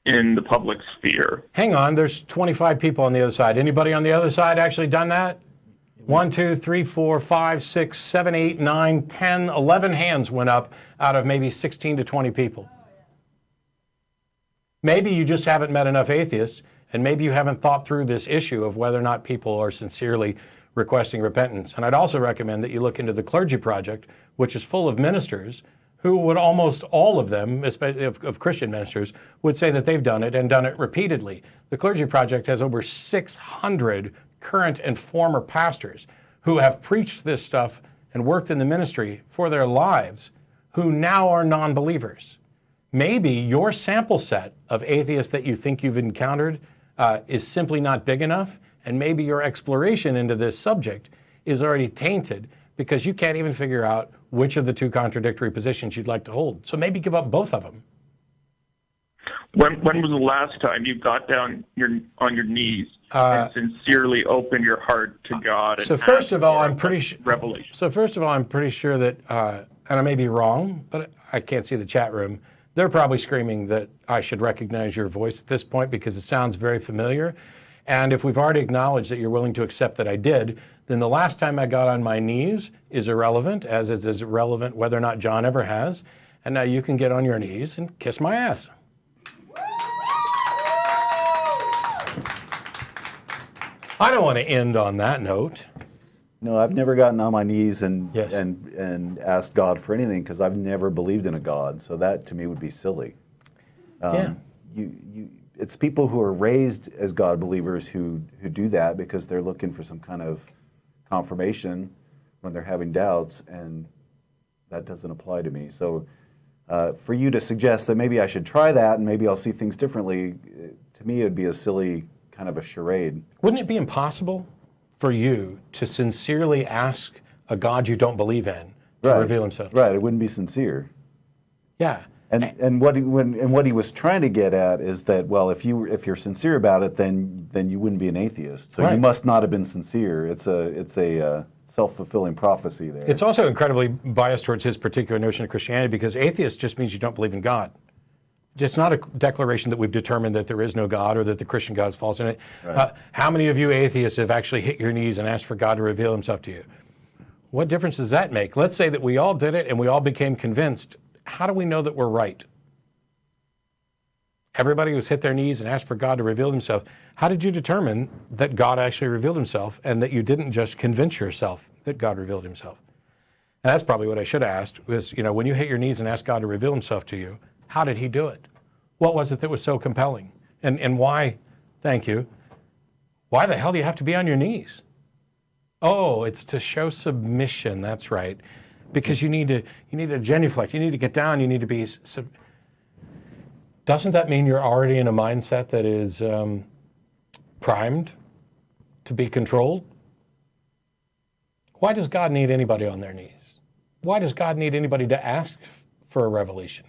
in the public sphere. Hang on, there's 25 people on the other side. Anybody on the other side actually done that? 1, 2, 3, 4, 5, 6, 7, 8, 9, 10, 11 hands went up out of maybe 16 to 20 people. Maybe you just haven't met enough atheists, and maybe you haven't thought through this issue of whether or not people are sincerely requesting repentance. And I'd also recommend that you look into the Clergy Project, which is full of ministers who would almost all of them, especially of Christian ministers, would say that they've done it and done it repeatedly. The Clergy Project has over 600 current and former pastors who have preached this stuff and worked in the ministry for their lives who now are non-believers. Maybe your sample set of atheists that you think you've encountered is simply not big enough, and maybe your exploration into this subject is already tainted because you can't even figure out which of the two contradictory positions you'd like to hold. So maybe give up both of them. When was the last time you got down on your knees and sincerely opened your heart to God? So first of all, I'm pretty sure revelation. So first of all, I'm pretty sure that, and I may be wrong, but I can't see the chat room. They're probably screaming that I should recognize your voice at this point because it sounds very familiar. And if we've already acknowledged that you're willing to accept that I did, then the last time I got on my knees is irrelevant, as is irrelevant whether or not John ever has. And now you can get on your knees and kiss my ass. I don't want to end on that note. No, I've never gotten on my knees and Yes. and asked God for anything because I've never believed in a God. So that to me would be silly. Yeah. It's people who are raised as God believers who do that because they're looking for some kind of confirmation when they're having doubts, and that doesn't apply to me. So for you to suggest that maybe I should try that and maybe I'll see things differently, to me it would be a silly kind of a charade. Wouldn't it be impossible for you to sincerely ask a God you don't believe in to reveal himself? Right, it wouldn't be sincere. Yeah. And what he was trying to get at is that, well, if you're sincere about it, then you wouldn't be an atheist. So Right. you must not have been sincere. It's a self-fulfilling prophecy there. It's also incredibly biased towards his particular notion of Christianity because atheist just means you don't believe in God. It's not a declaration that we've determined that there is no God or that the Christian God is false in it. Right. How many of you atheists have actually hit your knees and asked for God to reveal himself to you? What difference does that make? Let's say that we all did it and we all became convinced. How do we know that we're right? Everybody who's hit their knees and asked for God to reveal himself, how did you determine that God actually revealed himself and that you didn't just convince yourself that God revealed himself? And that's probably what I should have asked was, when you hit your knees and asked God to reveal himself to you, how did he do it? What was it that was so compelling? And why, thank you, why the hell do you have to be on your knees? Oh, it's to show submission, that's right. Because you need to genuflect, you need to get down, you need to be... Doesn't that mean you're already in a mindset that is primed to be controlled? Why does God need anybody on their knees? Why does God need anybody to ask for a revelation?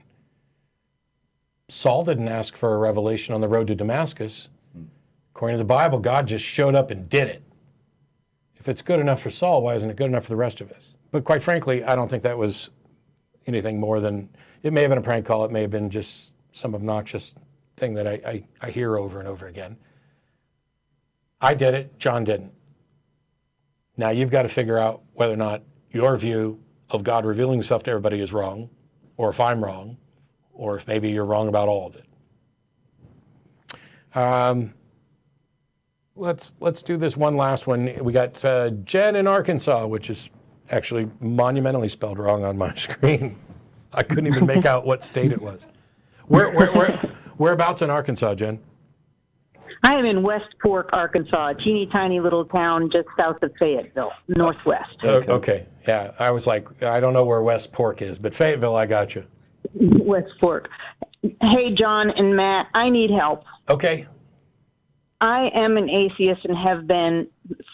Saul didn't ask for a revelation on the road to Damascus. According to the Bible, God just showed up and did it. If it's good enough for Saul, why isn't it good enough for the rest of us? But quite frankly, I don't think that was anything more than, it may have been a prank call, it may have been just some obnoxious thing that I hear over and over again. I did it, John didn't. Now you've got to figure out whether or not your view of God revealing himself to everybody is wrong, or if I'm wrong, or if maybe you're wrong about all of it. Let's do this one last one. We got Jen in Arkansas, which is actually monumentally spelled wrong on my screen. I couldn't even make out what state it was. Whereabouts in Arkansas, Jen? I am in West Fork, Arkansas, a teeny tiny little town just south of Fayetteville, northwest. Okay. Yeah, I was like, I don't know where West Fork is, but Fayetteville, I got you. West Fork. Hey, John and Matt, I need help. Okay. I am an atheist and have been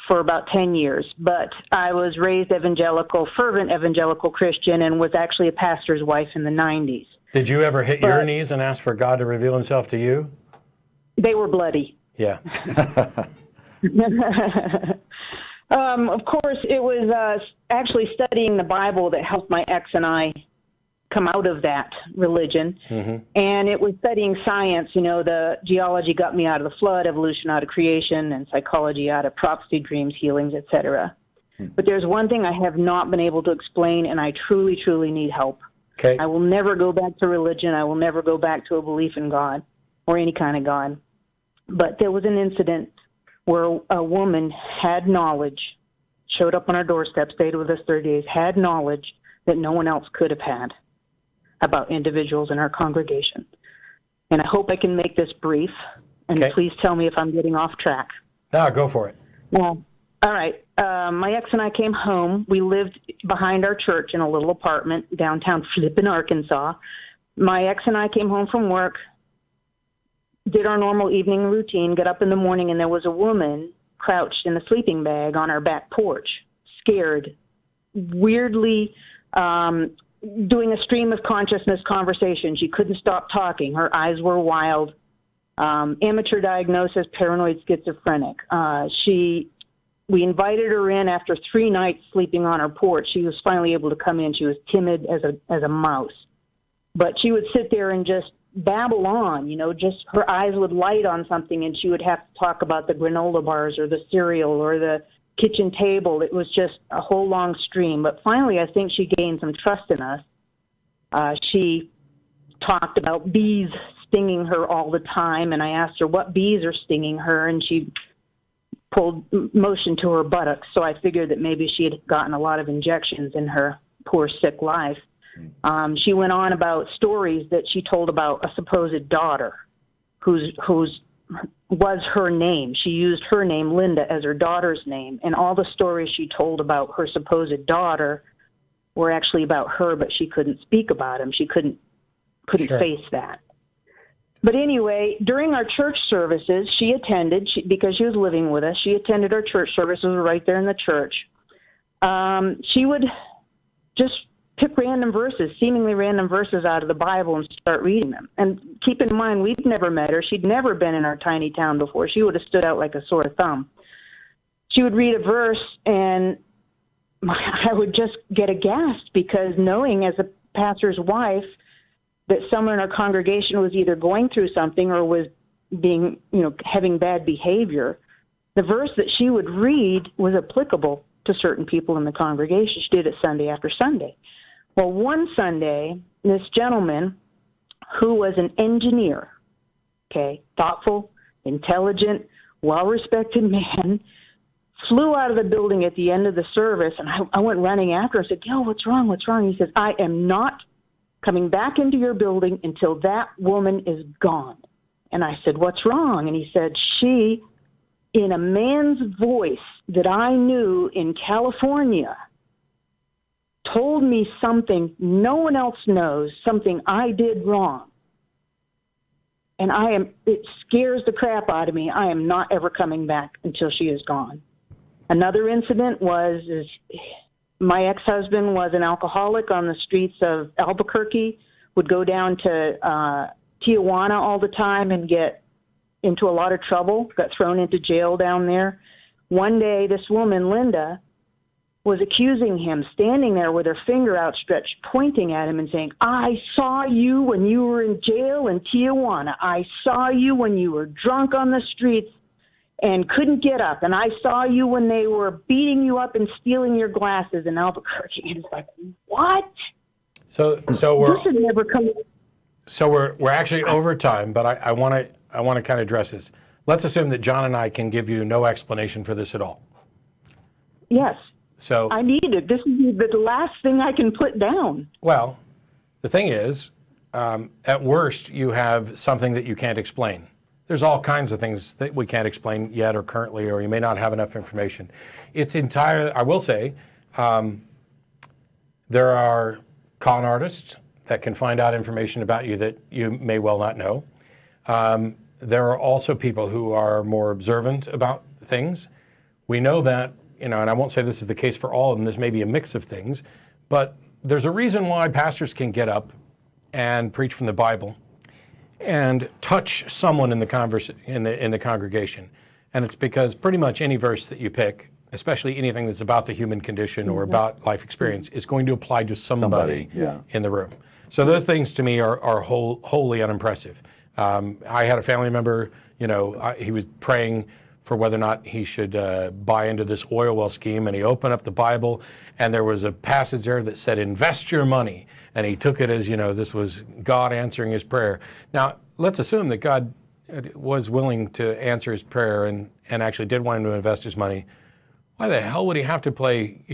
for about 10 years, but I was raised evangelical, fervent evangelical Christian, and was actually a pastor's wife in the 90s. Did you ever hit your knees and ask for God to reveal himself to you? They were bloody. Yeah. Of course, it was actually studying the Bible that helped my ex and I come out of that religion. Mm-hmm. And it was studying science. You know, the geology got me out of the flood, evolution out of creation, and psychology out of prophecy, dreams, healings, etc. But there's one thing I have not been able to explain, and I truly, truly need help. Okay. I will never go back to religion. I will never go back to a belief in God or any kind of God. But there was an incident where a woman had knowledge, showed up on our doorstep, stayed with us 30 days, had knowledge that no one else could have had about individuals in our congregation. And I hope I can make this brief, and please tell me if I'm getting off track. No, go for it. All right. My ex and I came home. We lived behind our church in a little apartment downtown Flippin, Arkansas. My ex and I came home from work, did our normal evening routine, got up in the morning, and there was a woman crouched in a sleeping bag on our back porch, scared, weirdly doing a stream of consciousness conversation. She couldn't stop talking. Her eyes were wild. Amateur diagnosis, paranoid schizophrenic. We invited her in after 3 nights sleeping on our porch. She was finally able to come in. She was timid as a mouse. But she would sit there and just babble on, just her eyes would light on something, and she would have to talk about the granola bars or the cereal or the kitchen table. It was just a whole long stream. But finally, I think she gained some trust in us. She talked about bees stinging her all the time, and I asked her what bees are stinging her, and she pulled motion to her buttocks. So I figured that maybe she had gotten a lot of injections in her poor, sick life. She went on about stories that she told about a supposed daughter whose was her name. She used her name, Linda, as her daughter's name, and all the stories she told about her supposed daughter were actually about her, but she couldn't speak about him. She couldn't face that. But anyway, during our church services, she attended, because she was living with us, she attended our church services right there in the church. She would just pick random verses, seemingly random verses out of the Bible and start reading them. And keep in mind, we'd never met her. She'd never been in our tiny town before. She would have stood out like a sore thumb. She would read a verse, and I would just get aghast, because knowing as a pastor's wife that someone in our congregation was either going through something or was being, having bad behavior, the verse that she would read was applicable to certain people in the congregation. She did it Sunday after Sunday. Well, one Sunday, this gentleman, who was an engineer, thoughtful, intelligent, well-respected man, flew out of the building at the end of the service, and I went running after him. I said, "Yo, what's wrong? What's wrong?" He says, "I am not coming back into your building until that woman is gone." And I said, "What's wrong?" And he said, "She, in a man's voice that I knew in California, told me something no one else knows, something I did wrong. And it scares the crap out of me. I am not ever coming back until she is gone." Another incident is my ex-husband was an alcoholic on the streets of Albuquerque, would go down to Tijuana all the time and get into a lot of trouble, got thrown into jail down there. One day, this woman, Linda, was accusing him, standing there with her finger outstretched, pointing at him and saying, "I saw you when you were in jail in Tijuana. I saw you when you were drunk on the streets and couldn't get up. And I saw you when they were beating you up and stealing your glasses in Albuquerque." And it's like, what? So we're this has never come. So we're actually over time, but I want to kind of address this. Let's assume that John and I can give you no explanation for this at all. Yes. So I need it. This is the last thing I can put down. Well, the thing is, at worst, you have something that you can't explain. There's all kinds of things that we can't explain yet or currently, or you may not have enough information. I will say, there are con artists that can find out information about you that you may well not know. There are also people who are more observant about things. We know that, and I won't say this is the case for all of them, this may be a mix of things, but there's a reason why pastors can get up and preach from the Bible and touch someone in the congregation. And it's because pretty much any verse that you pick, especially anything that's about the human condition or about life experience, is going to apply to somebody in the room. So those things to me are wholly unimpressive. I had a family member, he was praying for whether or not he should buy into this oil well scheme, and he opened up the Bible, and there was a passage there that said, invest your money. And he took it as, this was God answering his prayer. Now, let's assume that God was willing to answer his prayer and actually did want him to invest his money. Why the hell would he have to play,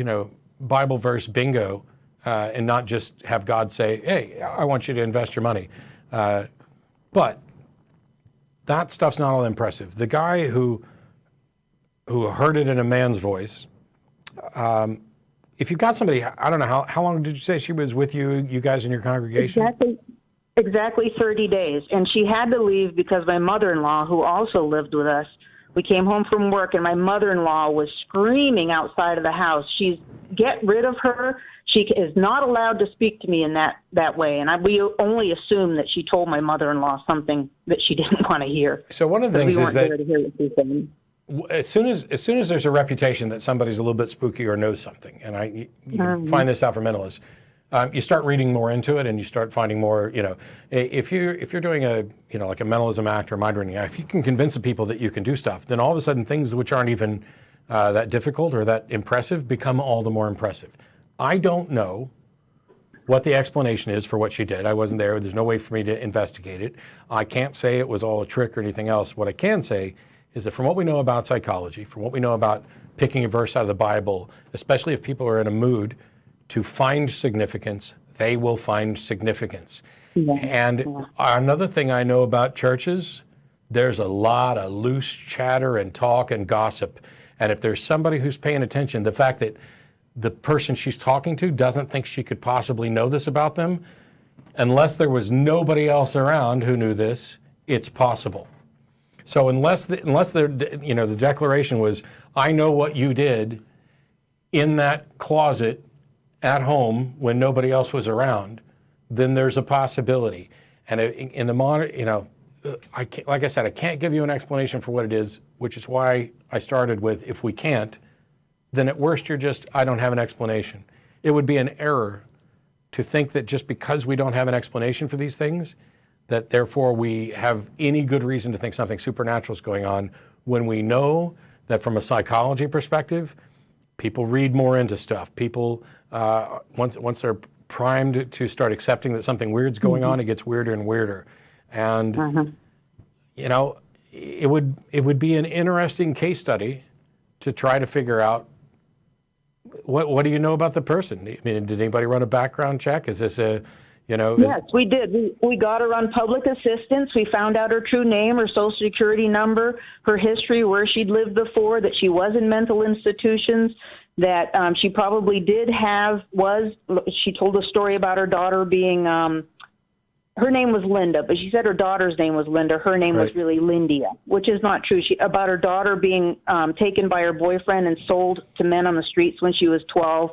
Bible verse bingo and not just have God say, hey, I want you to invest your money? But that stuff's not all impressive. The guy who heard it in a man's voice, if you got somebody, I don't know, how long did you say she was with you guys in your congregation? Exactly 30 days. And she had to leave because my mother-in-law, who also lived with us, we came home from work and my mother-in-law was screaming outside of the house. Get rid of her. She is not allowed to speak to me in that way. And we only assumed that she told my mother-in-law something that she didn't want to hear. So one of the things is that to hear what she was saying. As soon as there's a reputation that somebody's a little bit spooky or knows something, and you can find this out for mentalists, you start reading more into it, and you start finding more. If you're doing a like a mentalism act or mind reading act, if you can convince the people that you can do stuff, then all of a sudden things which aren't even that difficult or that impressive become all the more impressive. I don't know what the explanation is for what she did. I wasn't there. There's no way for me to investigate it. I can't say it was all a trick or anything else. What I can say is that from what we know about psychology, from what we know about picking a verse out of the Bible, especially if people are in a mood to find significance, they will find significance. Yeah. And another thing I know about churches, there's a lot of loose chatter and talk and gossip. And if there's somebody who's paying attention, the fact that the person she's talking to doesn't think she could possibly know this about them, unless there was nobody else around who knew this, it's possible. So unless the declaration was, I know what you did in that closet at home when nobody else was around, then there's a possibility. And in the modern, like I said, I can't give you an explanation for what it is, which is why I started with, if we can't, then at worst I don't have an explanation. It would be an error to think that just because we don't have an explanation for these things, that therefore we have any good reason to think something supernatural is going on, when we know that from a psychology perspective, people read more into stuff. People, once they're primed to start accepting that something weird's going on, it gets weirder and weirder. And, it would be an interesting case study to try to figure out, what do you know about the person? I mean, did anybody run a background check? Is this Yes, we did. We got her on public assistance. We found out her true name, her social security number, her history, where she'd lived before, that she was in mental institutions, that she probably she told a story about her daughter being, her name was Linda, but she said her daughter's name was Linda. Her name was really Lindia, which is not true. About her daughter being taken by her boyfriend and sold to men on the streets when she was 12.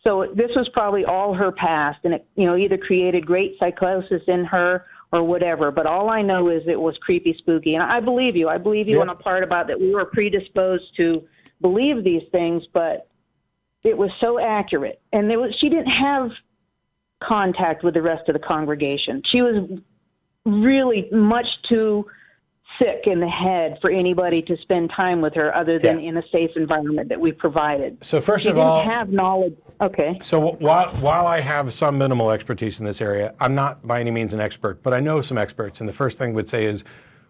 So this was probably all her past, and it, either created great psychosis in her or whatever. But all I know is it was creepy, spooky. And I believe you. I believe you on a part about that we were predisposed to believe these things, but it was so accurate. And she didn't have contact with the rest of the congregation. She was really much too sick in the head for anybody to spend time with her other than in a safe environment that we provided. So first of all, didn't have knowledge. Okay. So while I have some minimal expertise in this area, I'm not by any means an expert, but I know some experts. And the first thing I would say is,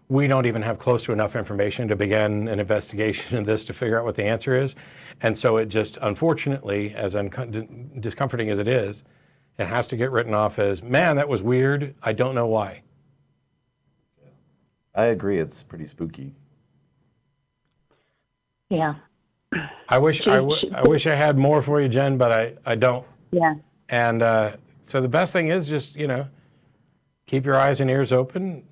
we don't even have close to enough information to begin an investigation of this to figure out what the answer is. And so it just, unfortunately, as discomforting as it is, It has to get written off as, man, that was weird. I don't know why. I agree. It's pretty spooky. Yeah. I wish I had more for you, Jen, but I don't. Yeah. And so the best thing is just, keep your eyes and ears open.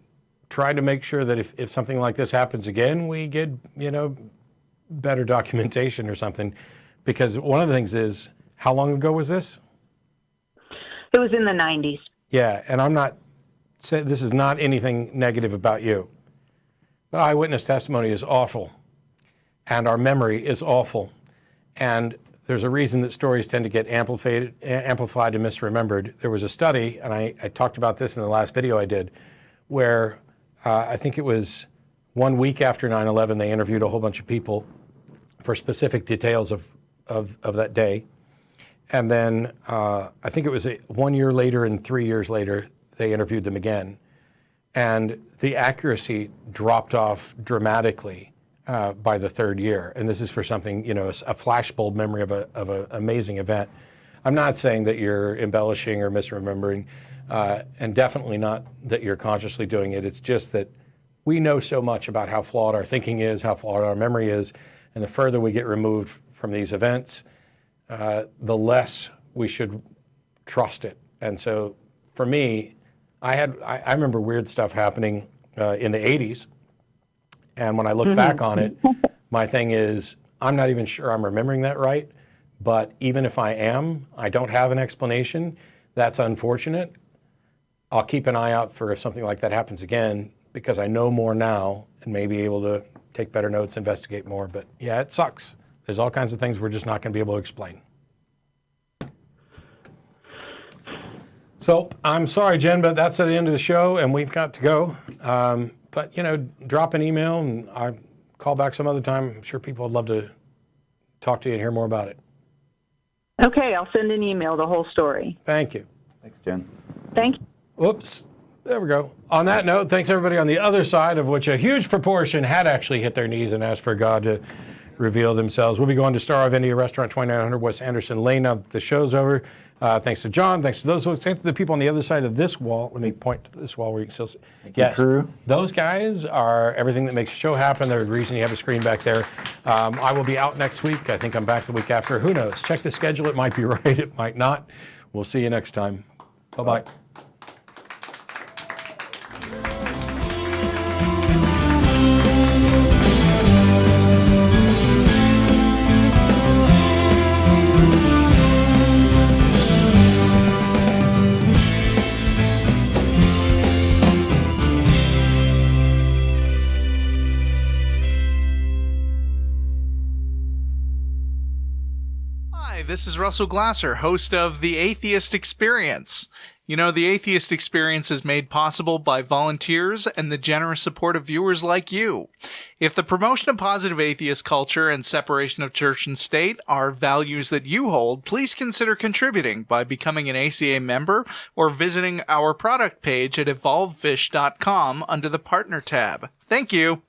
Try to make sure that if something like this happens again, we get, better documentation or something. Because one of the things is, how long ago was this? It was in the 90s. Yeah, and I'm not saying this is not anything negative about you. But eyewitness testimony is awful. And our memory is awful. And there's a reason that stories tend to get amplified and misremembered. There was a study, and I talked about this in the last video I did, where I think it was 1 week after 9/11, they interviewed a whole bunch of people for specific details of that day. And then I think it was 1 year later and 3 years later, they interviewed them again. And the accuracy dropped off dramatically by the third year. And this is for something, a flashbulb memory of an amazing event. I'm not saying that you're embellishing or misremembering, and definitely not that you're consciously doing it. It's just that we know so much about how flawed our thinking is, how flawed our memory is, and the further we get removed from these events, the less we should trust it. And so for me, I remember weird stuff happening in the 80s. And when I look back on it, my thing is, I'm not even sure I'm remembering that right. But even if I am, I don't have an explanation. That's unfortunate. I'll keep an eye out for if something like that happens again, because I know more now and may be able to take better notes, investigate more. But yeah, it sucks. There's all kinds of things we're just not going to be able to explain. So I'm sorry, Jen, but that's the end of the show, and we've got to go. But, drop an email, and I'll call back some other time. I'm sure people would love to talk to you and hear more about it. Okay, I'll send an email, the whole story. Thank you. Thanks, Jen. Thank you. Whoops. There we go. On that note, thanks everybody on the other side, of which a huge proportion had actually hit their knees and asked for God to reveal themselves. We'll be going to Star of India Restaurant, 2900 West Anderson Lane now that the show's over. Thanks to John. Thanks to thanks to the people on the other side of this wall. Let me point to this wall where you can still see. Yes, crew. Those guys are everything that makes the show happen. They're the reason you have a screen back there. I will be out next week. I think I'm back the week after. Who knows? Check the schedule. It might be right. It might not. We'll see you next time. Bye-bye. This is Russell Glasser, host of The Atheist Experience. The Atheist Experience is made possible by volunteers and the generous support of viewers like you. If the promotion of positive atheist culture and separation of church and state are values that you hold, please consider contributing by becoming an ACA member or visiting our product page at evolvefish.com under the Partner tab. Thank you.